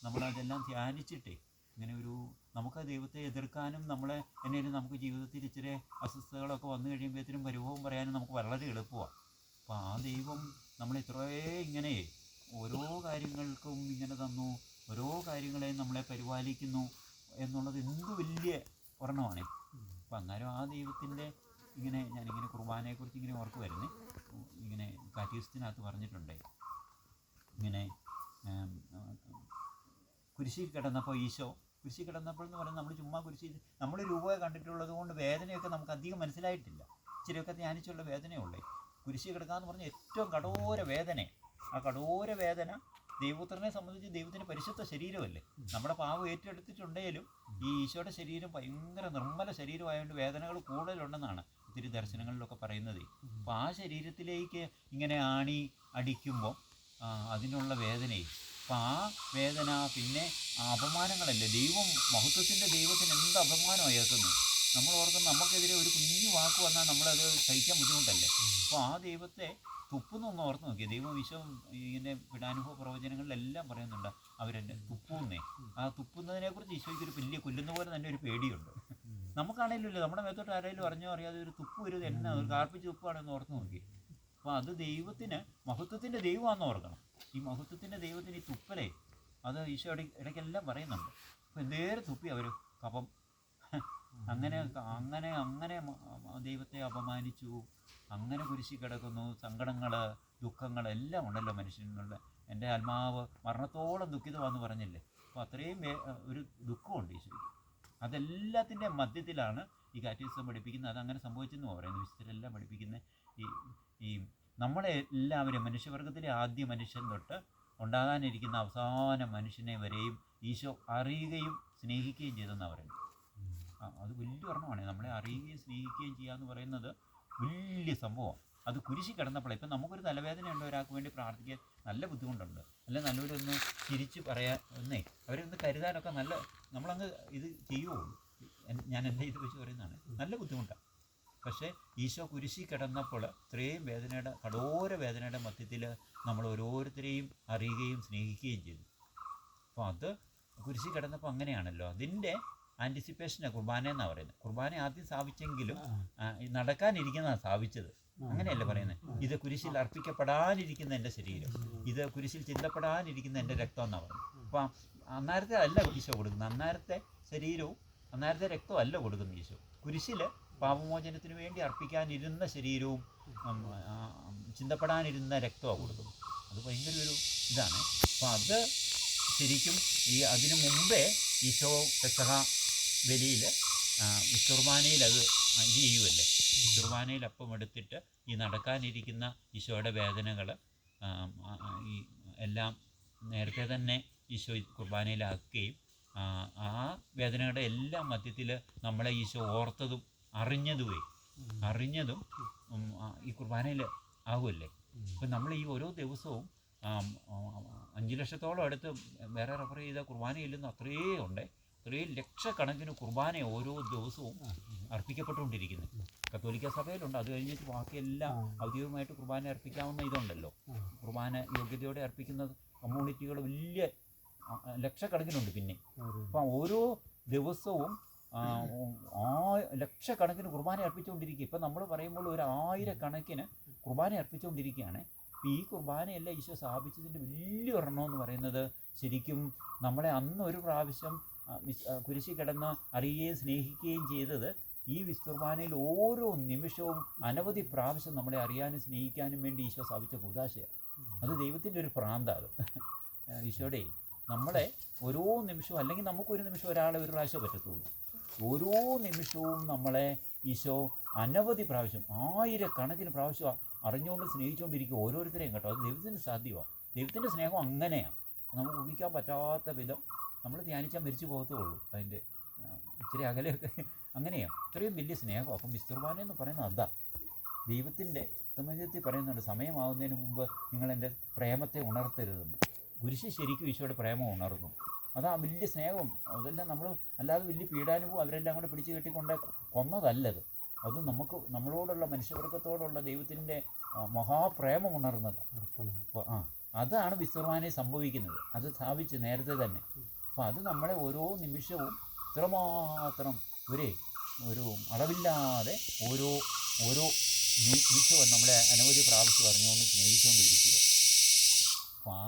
Speaker 1: നമ്മളതെല്ലാം ധ്യാനിച്ചിട്ടേ ഇങ്ങനെ ഒരു നമുക്ക് ദൈവത്തെ എതിർക്കാനും നമ്മളെ എന്നേലും നമുക്ക് ജീവിതത്തിൽ ഇച്ചിരി അസ്വസ്ഥതകളൊക്കെ വന്നു കഴിയുമ്പോഴത്തേനും പരിഭവം പറയാനും നമുക്ക് വളരെ എളുപ്പമാണ്. അപ്പോൾ ആ ദൈവം നമ്മളിത്രേ ഇങ്ങനെ ഓരോ കാര്യങ്ങൾക്കും ഇങ്ങനെ തന്നു, ഓരോ കാര്യങ്ങളെയും നമ്മളെ പരിപാലിക്കുന്നു എന്നുള്ളത് എന്ത് വലിയ ഒരെണ്ണമാണ്. അപ്പം അന്നേരം ആ ദൈവത്തിൻ്റെ ഇങ്ങനെ ഞാനിങ്ങനെ കുർബാനയെക്കുറിച്ച് ഇങ്ങനെ ഓർക്ക് വരുന്നേ, ഇങ്ങനെ കാറ്റീസത്തിനകത്ത് പറഞ്ഞിട്ടുണ്ട് ഇങ്ങനെ കുരിശിൽ കിടന്നപ്പോൾ ഈശോ കുരിശിൽ കിടന്നപ്പോൾ എന്ന് പറയുന്നത് നമ്മൾ ചുമ്മാ കുരിശിൽ നമ്മൾ രൂപയെ കണ്ടിട്ടുള്ളത് കൊണ്ട് വേദനയൊക്കെ നമുക്ക് അധികം മനസ്സിലായിട്ടില്ല, ഇച്ചിരിയൊക്കെ ധ്യാനിച്ചുള്ള വേദനയുള്ളേ. കുരിശിൽ കിടക്കാന്ന് പറഞ്ഞാൽ ഏറ്റവും കഠോര വേദന. ആ കഠോര വേദന ദൈവപുത്രനെ സംബന്ധിച്ച് ദൈവത്തിൻ്റെ പരിശുദ്ധ ശരീരമല്ലേ, നമ്മുടെ പാവം ഏറ്റെടുത്തിട്ടുണ്ടെങ്കിലും ഈ ഈശോയുടെ ശരീരം ഭയങ്കര നിർമ്മല ശരീരമായതുകൊണ്ട് വേദനകൾ കൂടുതലുണ്ടെന്നാണ് ഒത്തിരി ദർശനങ്ങളിലൊക്കെ പറയുന്നത്. അപ്പോൾ ആ ശരീരത്തിലേക്ക് ഇങ്ങനെ ആണി അടിക്കുമ്പോൾ അതിനുള്ള വേദനയും, അപ്പം ആ വേദന പിന്നെ ആ അപമാനങ്ങളല്ലേ, മഹത്വത്തിൻ്റെ ദൈവത്തിന് എന്ത് അപമാനമാണ് ഏൽക്കുന്നത്. നമ്മൾ ഓർക്കുന്ന നമുക്കെതിരെ ഒരു കുഞ്ഞു വാക്ക് വന്നാൽ നമ്മളത് സഹിക്കാൻ ബുദ്ധിമുട്ടല്ലേ. അപ്പോൾ ആ ദൈവത്തെ തുപ്പുന്നൊന്ന് ഓർത്ത് നോക്കിയാൽ ദൈവം ഇങ്ങനെ പീഡാനുഭവ പ്രവചനങ്ങളിലെല്ലാം പറയുന്നുണ്ട് അവരെന്നെ തുപ്പുന്നേ. ആ തുപ്പുന്നതിനെക്കുറിച്ച് ഈശോയ്ക്ക് ഒരു വലിയ കൊല്ലുന്ന പോലെ തന്നെ ഒരു പേടിയുണ്ട്. നമുക്കാണെങ്കിലും നമ്മുടെ മേത്തോട്ട് ആരെങ്കിലും അറിഞ്ഞോ അറിയാതെ ഒരു തുപ്പ് വരുന്നത് എന്നാ ഒരു കാർപ്പിച്ച് തുപ്പാണെന്ന് ഓർത്ത് നോക്കി. അപ്പോൾ അത് ദൈവത്തിന് മഹത്വത്തിൻ്റെ ദൈവമാണെന്ന് ഓർക്കണം. ഈ മഹത്വത്തിൻ്റെ ദൈവത്തിന് ഈ തുപ്പലേ അത് ഈശോ ഇടയ്ക്കെല്ലാം പറയുന്നുണ്ട്. അപ്പോൾ എന്തേരം തുപ്പി അവർ കപം അങ്ങനെ അങ്ങനെ അങ്ങനെ ദൈവത്തെ അപമാനിച്ചു, അങ്ങനെ കുരിശിൽ കിടക്കുന്നു. സങ്കടങ്ങൾ ദുഃഖങ്ങൾ എല്ലാം ഉണ്ടല്ലോ മനുഷ്യങ്ങളുടെ. എൻ്റെ ആത്മാവ് മരണത്തോളം ദുഃഖിതമാണെന്ന് പറഞ്ഞില്ലേ. അപ്പോൾ അത്രയും ഒരു ദുഃഖമുണ്ട് ഈശോയ്ക്ക്. അതെല്ലാത്തിൻ്റെ മധ്യത്തിലാണ് ഈ കാറ്റീസം പഠിപ്പിക്കുന്നത്. അതങ്ങനെ സംഭവിച്ചെന്ന് പറയുന്നത് വിശുദ്ധരെല്ലാം പഠിപ്പിക്കുന്നത്. ഈ നമ്മളെ എല്ലാവരും മനുഷ്യവർഗത്തിലെ ആദ്യ മനുഷ്യൻ തൊട്ട് ഉണ്ടാകാനിരിക്കുന്ന അവസാന മനുഷ്യനെ വരെയും ഈശോ അറിയുകയും സ്നേഹിക്കുകയും ചെയ്തെന്നാണ് പറയുന്നത്. അത് വലിയ ഒരെണ്ണമാണ്. നമ്മളെ അറിയുകയും സ്നേഹിക്കുകയും ചെയ്യുക എന്ന് പറയുന്നത് വലിയ സംഭവമാണ്. അത് കുരിശി കിടന്നപ്പോഴേ ഇപ്പം നമുക്കൊരു തലവേദനയുണ്ട്, ഒരാൾക്ക് വേണ്ടി പ്രാർത്ഥിക്കാൻ നല്ല ബുദ്ധിമുട്ടുണ്ട്, അല്ലെ നല്ലവരൊന്ന് ചിരിച്ച് പറയാന്നേ അവരൊന്ന് കരുതാനൊക്കെ നല്ല നമ്മളങ്ങ് ഇത് ചെയ്യുമോ. ഞാൻ എൻ്റെ ഇത് വെച്ച് പറയുന്നതാണ്, നല്ല ബുദ്ധിമുട്ടാണ്. പക്ഷേ ഈശോ കുരിശി കിടന്നപ്പോൾ ഇത്രയും വേദനയുടെ കഠോര വേദനയുടെ മധ്യത്തിൽ നമ്മൾ ഓരോരുത്തരെയും അറിയുകയും സ്നേഹിക്കുകയും ചെയ്തു. അപ്പോൾ അത് കുരിശി കിടന്നപ്പോൾ അങ്ങനെയാണല്ലോ. അതിൻ്റെ ആൻറ്റിസിപ്പേഷനാണ് കുർബാന എന്നാണ് പറയുന്നത്. കുർബാന ആദ്യം സ്ഥാപിച്ചെങ്കിലും നടക്കാനിരിക്കുന്നതാണ് സ്ഥാപിച്ചത്. അങ്ങനെയല്ലേ പറയുന്നത്. ഇത് കുരിശിൽ അർപ്പിക്കപ്പെടാനിരിക്കുന്ന എൻ്റെ ശരീരം, ഇത് കുരിശിൽ ചിന്തപ്പെടാനിരിക്കുന്ന എൻ്റെ രക്തം എന്നാണ് പറയുന്നത്. അപ്പം അന്നേരത്തെ അല്ല ഈശോ കൊടുക്കുന്നത്, അന്നേരത്തെ ശരീരവും അന്നേരത്തെ രക്തവും അല്ല കൊടുക്കുന്നത് ഈശോ. കുരിശിൽ പാപമോചനത്തിന് വേണ്ടി അർപ്പിക്കാനിരുന്ന ശരീരവും ചിന്തപ്പെടാനിരുന്ന രക്തമാണ് കൊടുക്കുന്നത്. അത് ഭയങ്കര ഒരു ഇതാണ്. അപ്പം അത് ശരിക്കും അതിനു മുമ്പേ ഈശോ പെസഹ ബലിയിൽ വിശുർബാനയിൽ അത് ഇത് ചെയ്യുമല്ലേ. വിശുർബാനയിൽ അപ്പം എടുത്തിട്ട് ഈ നടക്കാനിരിക്കുന്ന ഈശോയുടെ വേദനകൾ ഈ എല്ലാം നേരത്തെ തന്നെ ഈശോ കുർബാനയിലാക്കുകയും ആ വേദനകളുടെ എല്ലാം മധ്യത്തിൽ നമ്മളെ ഈശോ ഓർത്തതും അറിഞ്ഞതും ഈ കുർബാനയിൽ ആകുമല്ലേ. ഇപ്പം നമ്മൾ ഈ ഓരോ ദിവസവും 5 ലക്ഷത്തോളം അടുത്ത് വേറെ റെഫർ ചെയ്ത കുർബാന ഇല്ലെന്ന് അത്രയും ഉണ്ട്. അത്രയും ലക്ഷക്കണക്കിന് കുർബാന ഓരോ ദിവസവും അർപ്പിക്കപ്പെട്ടുകൊണ്ടിരിക്കുന്നത് കത്തോലിക്ക സഭയിലുണ്ട്. അത് കഴിഞ്ഞിട്ട് ബാക്കിയെല്ലാം ഔദ്യോഗികമായിട്ട് കുർബാന അർപ്പിക്കാവുന്ന ഇതുണ്ടല്ലോ. കുർബാന യോഗ്യതയോടെ അർപ്പിക്കുന്ന കമ്മ്യൂണിറ്റികൾ വലിയ ലക്ഷക്കണക്കിനുണ്ട്. പിന്നെ അപ്പം ഓരോ ദിവസവും ലക്ഷക്കണക്കിന് കുർബാന അർപ്പിച്ചുകൊണ്ടിരിക്കുക. ഇപ്പം നമ്മൾ പറയുമ്പോൾ ഒരു 1000 കണക്കിന് കുർബാന അർപ്പിച്ചുകൊണ്ടിരിക്കുകയാണ്. ഈ കുർബാനയല്ല ഈശോ സ്ഥാപിച്ചതിൻ്റെ വലിയ ഒരെണ്ണമെന്ന് പറയുന്നത് ശരിക്കും നമ്മളെ അന്ന് ഒരു പ്രാവശ്യം കുരിശി കിടന്ന് അറിയുകയും സ്നേഹിക്കുകയും ചെയ്തത് ഈ വിസ്തുർബാനയിൽ ഓരോ നിമിഷവും അനവധി പ്രാവശ്യം നമ്മളെ അറിയാനും സ്നേഹിക്കാനും വേണ്ടി ഈശോ സ്ഥാപിച്ച കൂദാശയാണ്. അത് ദൈവത്തിൻ്റെ ഒരു പ്രാന്താണ്. ഈശോയുടെ നമ്മളെ ഓരോ നിമിഷവും, അല്ലെങ്കിൽ നമുക്കൊരു നിമിഷം ഒരാളെ ഒരു പ്രാവശ്യം പറ്റത്തുള്ളൂ. ഓരോ നിമിഷവും നമ്മളെ ഈശോ അനവധി പ്രാവശ്യം 1000 കണക്കിന് പ്രാവശ്യം അറിഞ്ഞുകൊണ്ട് സ്നേഹിച്ചുകൊണ്ടിരിക്കുക ഓരോരുത്തരെയും കേട്ടോ. അത് ദൈവത്തിന് സാധ്യമാണ്. ദൈവത്തിൻ്റെ സ്നേഹം അങ്ങനെയാണ്, നമുക്ക് ഊഹിക്കാൻ പറ്റാത്ത വിധം. നമ്മൾ ധ്യാനിച്ചാൽ മരിച്ചു പോകത്തുള്ളൂ. അതിൻ്റെ ഇച്ചിരി അകലെയൊക്കെ അങ്ങനെയാണ്. ഇത്രയും വലിയ സ്നേഹം. അപ്പം വിസ്തുർബാന എന്ന് പറയുന്നത് അതാ. ദൈവത്തിൻ്റെ തമയത്തിൽ പറയുന്നുണ്ട്, സമയമാവുന്നതിന് മുമ്പ് നിങ്ങളെൻ്റെ പ്രേമത്തെ ഉണർത്തരുതെന്ന്. കുരിശ് ശരിക്കും ഈശോയുടെ പ്രേമം ഉണർന്നു. അതാ വലിയ സ്നേഹം. അതെല്ലാം നമ്മൾ അല്ലാതെ വലിയ പീഡാനുഭവം അവരെല്ലാം കൂടെ പിടിച്ച് കെട്ടിക്കൊണ്ട് കൊന്നതല്ലത്. അത് നമ്മളോടുള്ള മനുഷ്യവർഗത്തോടുള്ള ദൈവത്തിൻ്റെ മഹാപ്രേമം ഉണർന്നത്. അപ്പോൾ അതാണ് വിസ്തുർവാനെ സംഭവിക്കുന്നത്. അത് സ്ഥാപിച്ച് നേരത്തെ തന്നെ. അപ്പോൾ അത് നമ്മളെ ഓരോ നിമിഷവും ഇത്രമാത്രം ഒരു അളവില്ലാതെ ഓരോ നിമിഷവും നമ്മളെ അനവധി പ്രാവശ്യം അറിഞ്ഞുകൊണ്ട് സ്നേഹിച്ചുകൊണ്ടിരിക്കുക. അപ്പോൾ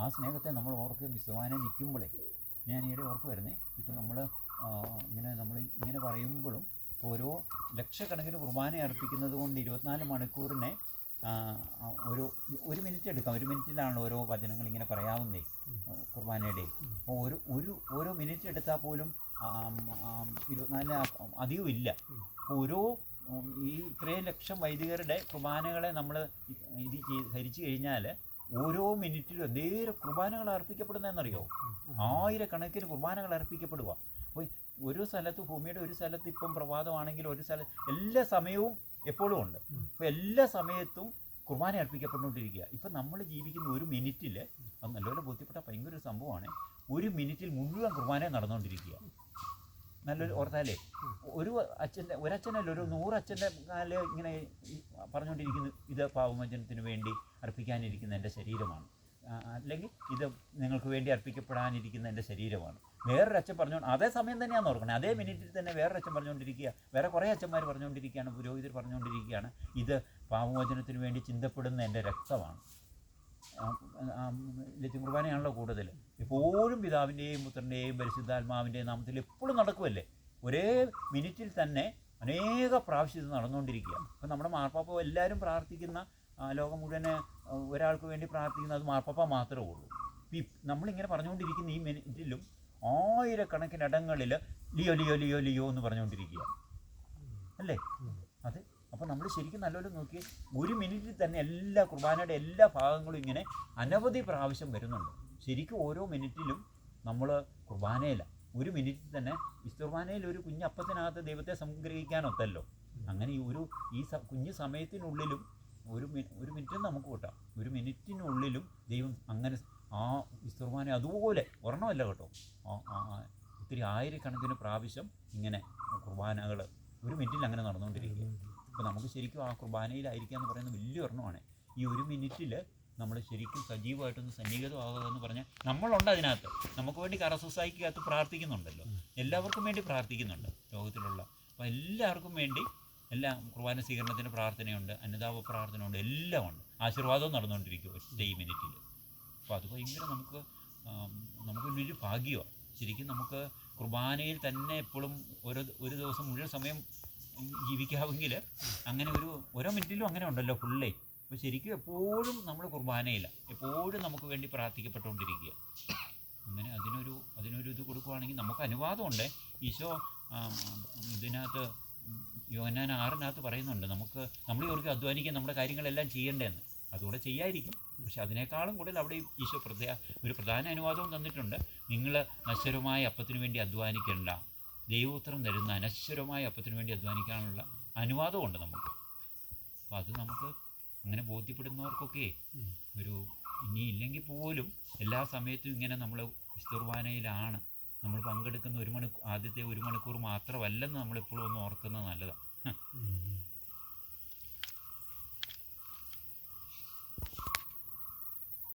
Speaker 1: ആ സ്നേഹത്തെ നമ്മൾ ഓർക്കുകയും വിസ്തുർവാനെ നിൽക്കുമ്പോഴേ ഞാൻ ഈയിടെ ഓർക്ക് വരുന്നേ, ഇപ്പം നമ്മൾ ഇങ്ങനെ പറയുമ്പോഴും ഓരോ ലക്ഷക്കണക്കിന് കുർബാന അർപ്പിക്കുന്നത് കൊണ്ട് 24 മണിക്കൂറിനെ ഒരു മിനിറ്റ് എടുക്കാം. 1 മിനിറ്റിലാണ് ഓരോ വചനങ്ങൾ ഇങ്ങനെ പറയാവുന്നേ കുർബാനയുടെ. അപ്പോൾ ഓരോ മിനിറ്റ് എടുത്താൽ പോലും 24 അധികം ഇല്ല. അപ്പോൾ ഈ ഇത്രയും ലക്ഷം വൈദികരുടെ കുർബാനകളെ നമ്മൾ ഹരിച്ചു കഴിഞ്ഞാൽ ഓരോ മിനിറ്റിലും എന്തേലും കുർബാനകൾ അർപ്പിക്കപ്പെടുന്നതെന്നറിയോ? ആയിരക്കണക്കിന് കുർബാനകൾ അർപ്പിക്കപ്പെടുക. അപ്പോൾ ഒരു സ്ഥലത്ത്, ഭൂമിയുടെ ഒരു സ്ഥലത്ത് ഇപ്പം പ്രഭാതമാണെങ്കിൽ ഒരു സ്ഥലത്ത് എല്ലാ സമയവും എപ്പോഴും ഉണ്ട്. അപ്പോൾ എല്ലാ സമയത്തും കുർബാന അർപ്പിക്കപ്പെട്ടുകൊണ്ടിരിക്കുക. ഇപ്പം നമ്മൾ ജീവിക്കുന്ന ഒരു മിനിറ്റിൽ, അത് നല്ലപോലെ ബോധ്യപ്പെട്ട ഭയങ്കര ഒരു സംഭവമാണ്, ഒരു മിനിറ്റിൽ മുഴുവൻ കുർബാന നടന്നുകൊണ്ടിരിക്കുക. നല്ലൊരു ഓർത്താലേ, ഒരച്ഛനല്ല, ഒരു 100 അച്ഛൻ്റെ കാല് ഇങ്ങനെ പറഞ്ഞുകൊണ്ടിരിക്കുന്നു, ഇത് പാപമോചനത്തിന് വേണ്ടി അർപ്പിക്കാനിരിക്കുന്ന എൻ്റെ ശരീരമാണ്, അല്ലെങ്കിൽ ഇത് നിങ്ങൾക്ക് വേണ്ടി അർപ്പിക്കപ്പെടാനിരിക്കുന്ന എൻ്റെ ശരീരമാണ്. വേറൊരു അച്ഛൻ പറഞ്ഞുകൊണ്ട് അതേ സമയം തന്നെയാണെന്ന് ഓർക്കണേ, അതേ മിനിറ്റിൽ തന്നെ വേറൊരു അച്ഛൻ പറഞ്ഞുകൊണ്ടിരിക്കുക, വേറെ കുറേ അച്ഛന്മാർ പറഞ്ഞുകൊണ്ടിരിക്കുകയാണ്, പുരോഹിതർ പറഞ്ഞുകൊണ്ടിരിക്കുകയാണ്, ഇത് പാപമോചനത്തിന് വേണ്ടി ചിന്തപ്പെടുന്ന എൻ്റെ രക്തമാണ്. ലജ്ജ കുർബാനയാണല്ലോ കൂടുതൽ. എപ്പോഴും പിതാവിൻ്റെയും പുത്രൻ്റെയും പരിശുദ്ധാത്മാവിൻ്റെയും നാമത്തിൽ എപ്പോഴും നടക്കുമല്ലേ. ഒരേ മിനിറ്റിൽ തന്നെ അനേക പ്രാവശ്യം ഇത് നടന്നുകൊണ്ടിരിക്കുക. അപ്പം നമ്മുടെ മാർപ്പാപ്പ എല്ലാവരും പ്രാർത്ഥിക്കുന്ന, ലോകം മുഴുവൻ ഒരാൾക്ക് വേണ്ടി പ്രാർത്ഥിക്കുന്നത് മാർപ്പാപ്പ മാത്രമേ ഉള്ളൂ. നമ്മളിങ്ങനെ പറഞ്ഞുകൊണ്ടിരിക്കുന്ന ഈ മിനിറ്റിലും ആയിരക്കണക്കിന് ഇടങ്ങളിൽ ലിയോ ലിയോ ലിയോ ലിയോ എന്ന് പറഞ്ഞുകൊണ്ടിരിക്കുക അല്ലേ. അത് അപ്പോൾ നമ്മൾ ശരിക്കും നല്ലപോലെ നോക്കി, ഒരു മിനിറ്റിൽ തന്നെ എല്ലാ കുർബാനയുടെ എല്ലാ ഭാഗങ്ങളും ഇങ്ങനെ അനവധി പ്രാവശ്യം വരുന്നുണ്ട്. ശരിക്കും ഓരോ മിനിറ്റിലും നമ്മൾ കുർബാനയില്ല. ഒരു മിനിറ്റിൽ തന്നെ വിസ്തുർബാനയിൽ ഒരു കുഞ്ഞപ്പത്തിനകത്ത് ദൈവത്തെ സംഗ്രഹിക്കാനൊത്തല്ലോ. അങ്ങനെ ഈ കുഞ്ഞു സമയത്തിനുള്ളിലും ഒരു മിനിറ്റ് നമുക്ക് കൂട്ടാം. ഒരു മിനിറ്റിനുള്ളിലും ദൈവം അങ്ങനെ ആ വിസ്തുർബാന അതുപോലെ ഒരെണ്ണമല്ല കേട്ടോ, ഒത്തിരി ആയിരക്കണക്കിന് പ്രാവശ്യം ഇങ്ങനെ കുർബാനകൾ ഒരു മിനിറ്റിൽ അങ്ങനെ നടന്നുകൊണ്ടിരിക്കുക. അപ്പോൾ നമുക്ക് ശരിക്കും ആ കുർബാനയിലായിരിക്കുക എന്ന് പറയുന്നത് വലിയ ഒരെണ്ണമാണ്. ഈ ഒരു മിനിറ്റിൽ നമ്മൾ ശരിക്കും സജീവമായിട്ടൊന്ന് സന്നിഹിതമാകുക എന്ന് പറഞ്ഞാൽ നമ്മളുണ്ട് അതിനകത്ത്. നമുക്ക് വേണ്ടി കറസൊസൈറ്റിക്കകത്ത് പ്രാർത്ഥിക്കുന്നുണ്ടല്ലോ, എല്ലാവർക്കും വേണ്ടി പ്രാർത്ഥിക്കുന്നുണ്ട് ലോകത്തിലുള്ള. അപ്പോൾ എല്ലാവർക്കും വേണ്ടി കുർബാന സ്വീകരണത്തിന് പ്രാർത്ഥനയുണ്ട്, അനുതാപ പ്രാർത്ഥനയുണ്ട്, എല്ലാം ഉണ്ട്. ആശീർവാദവും നടന്നുകൊണ്ടിരിക്കും ഒറ്റ ഈ മിനിറ്റിൽ. അപ്പോൾ അത് ഭയങ്കര നമുക്ക് വലിയൊരു ഭാഗ്യമാണ് ശരിക്കും. നമുക്ക് കുർബാനയിൽ തന്നെ എപ്പോഴും ഒരു ദിവസം മുഴുവൻ സമയം ജീവിക്കാമെങ്കിൽ അങ്ങനെ ഓരോ മിനിറ്റിലും അങ്ങനെ ഉണ്ടല്ലോ ഫുള്ളേ. അപ്പോൾ ശരിക്കും എപ്പോഴും നമ്മൾ കുർബാനയില്ല, എപ്പോഴും നമുക്ക് വേണ്ടി പ്രാർത്ഥിക്കപ്പെട്ടുകൊണ്ടിരിക്കുക. അങ്ങനെ അതിനൊരു ഇത് കൊടുക്കുകയാണെങ്കിൽ നമുക്ക് അനുവാദമുണ്ട്. ഈശോ ഇതിനകത്ത് യോഹന്നാൻ 6 പറയുന്നുണ്ട്, നമ്മൾ ഇവർക്ക് അധ്വാനിക്കാൻ നമ്മുടെ കാര്യങ്ങളെല്ലാം ചെയ്യേണ്ടതെന്ന്. അതുകൂടെ ചെയ്യാതിരിക്കും, പക്ഷെ അതിനേക്കാളും കൂടുതൽ അവിടെ ഈശോ ഒരു പ്രധാന അനുവാദവും തന്നിട്ടുണ്ട്. നിങ്ങൾ നശ്വരമായ അപ്പത്തിന് വേണ്ടി അധ്വാനിക്കേണ്ട, ദൈവോത്തരം തരുന്ന അനശ്വരമായ അപ്പത്തിന് വേണ്ടി അധ്വാനിക്കാനുള്ള അനുവാദമുണ്ട് നമുക്ക്. അപ്പോൾ അത് നമുക്ക് അങ്ങനെ ബോധ്യപ്പെടുന്നവർക്കൊക്കെ ഇനി ഇല്ലെങ്കിൽ പോലും എല്ലാ സമയത്തും ഇങ്ങനെ നമ്മൾ വിസ്തുർബാനയിലാണ് നമ്മൾ പങ്കെടുക്കുന്ന. ആദ്യത്തെ 1 മണിക്കൂർ മാത്രമല്ലെന്ന് നമ്മളെപ്പോഴും ഒന്ന് ഓർക്കുന്നത് നല്ലതാണ്.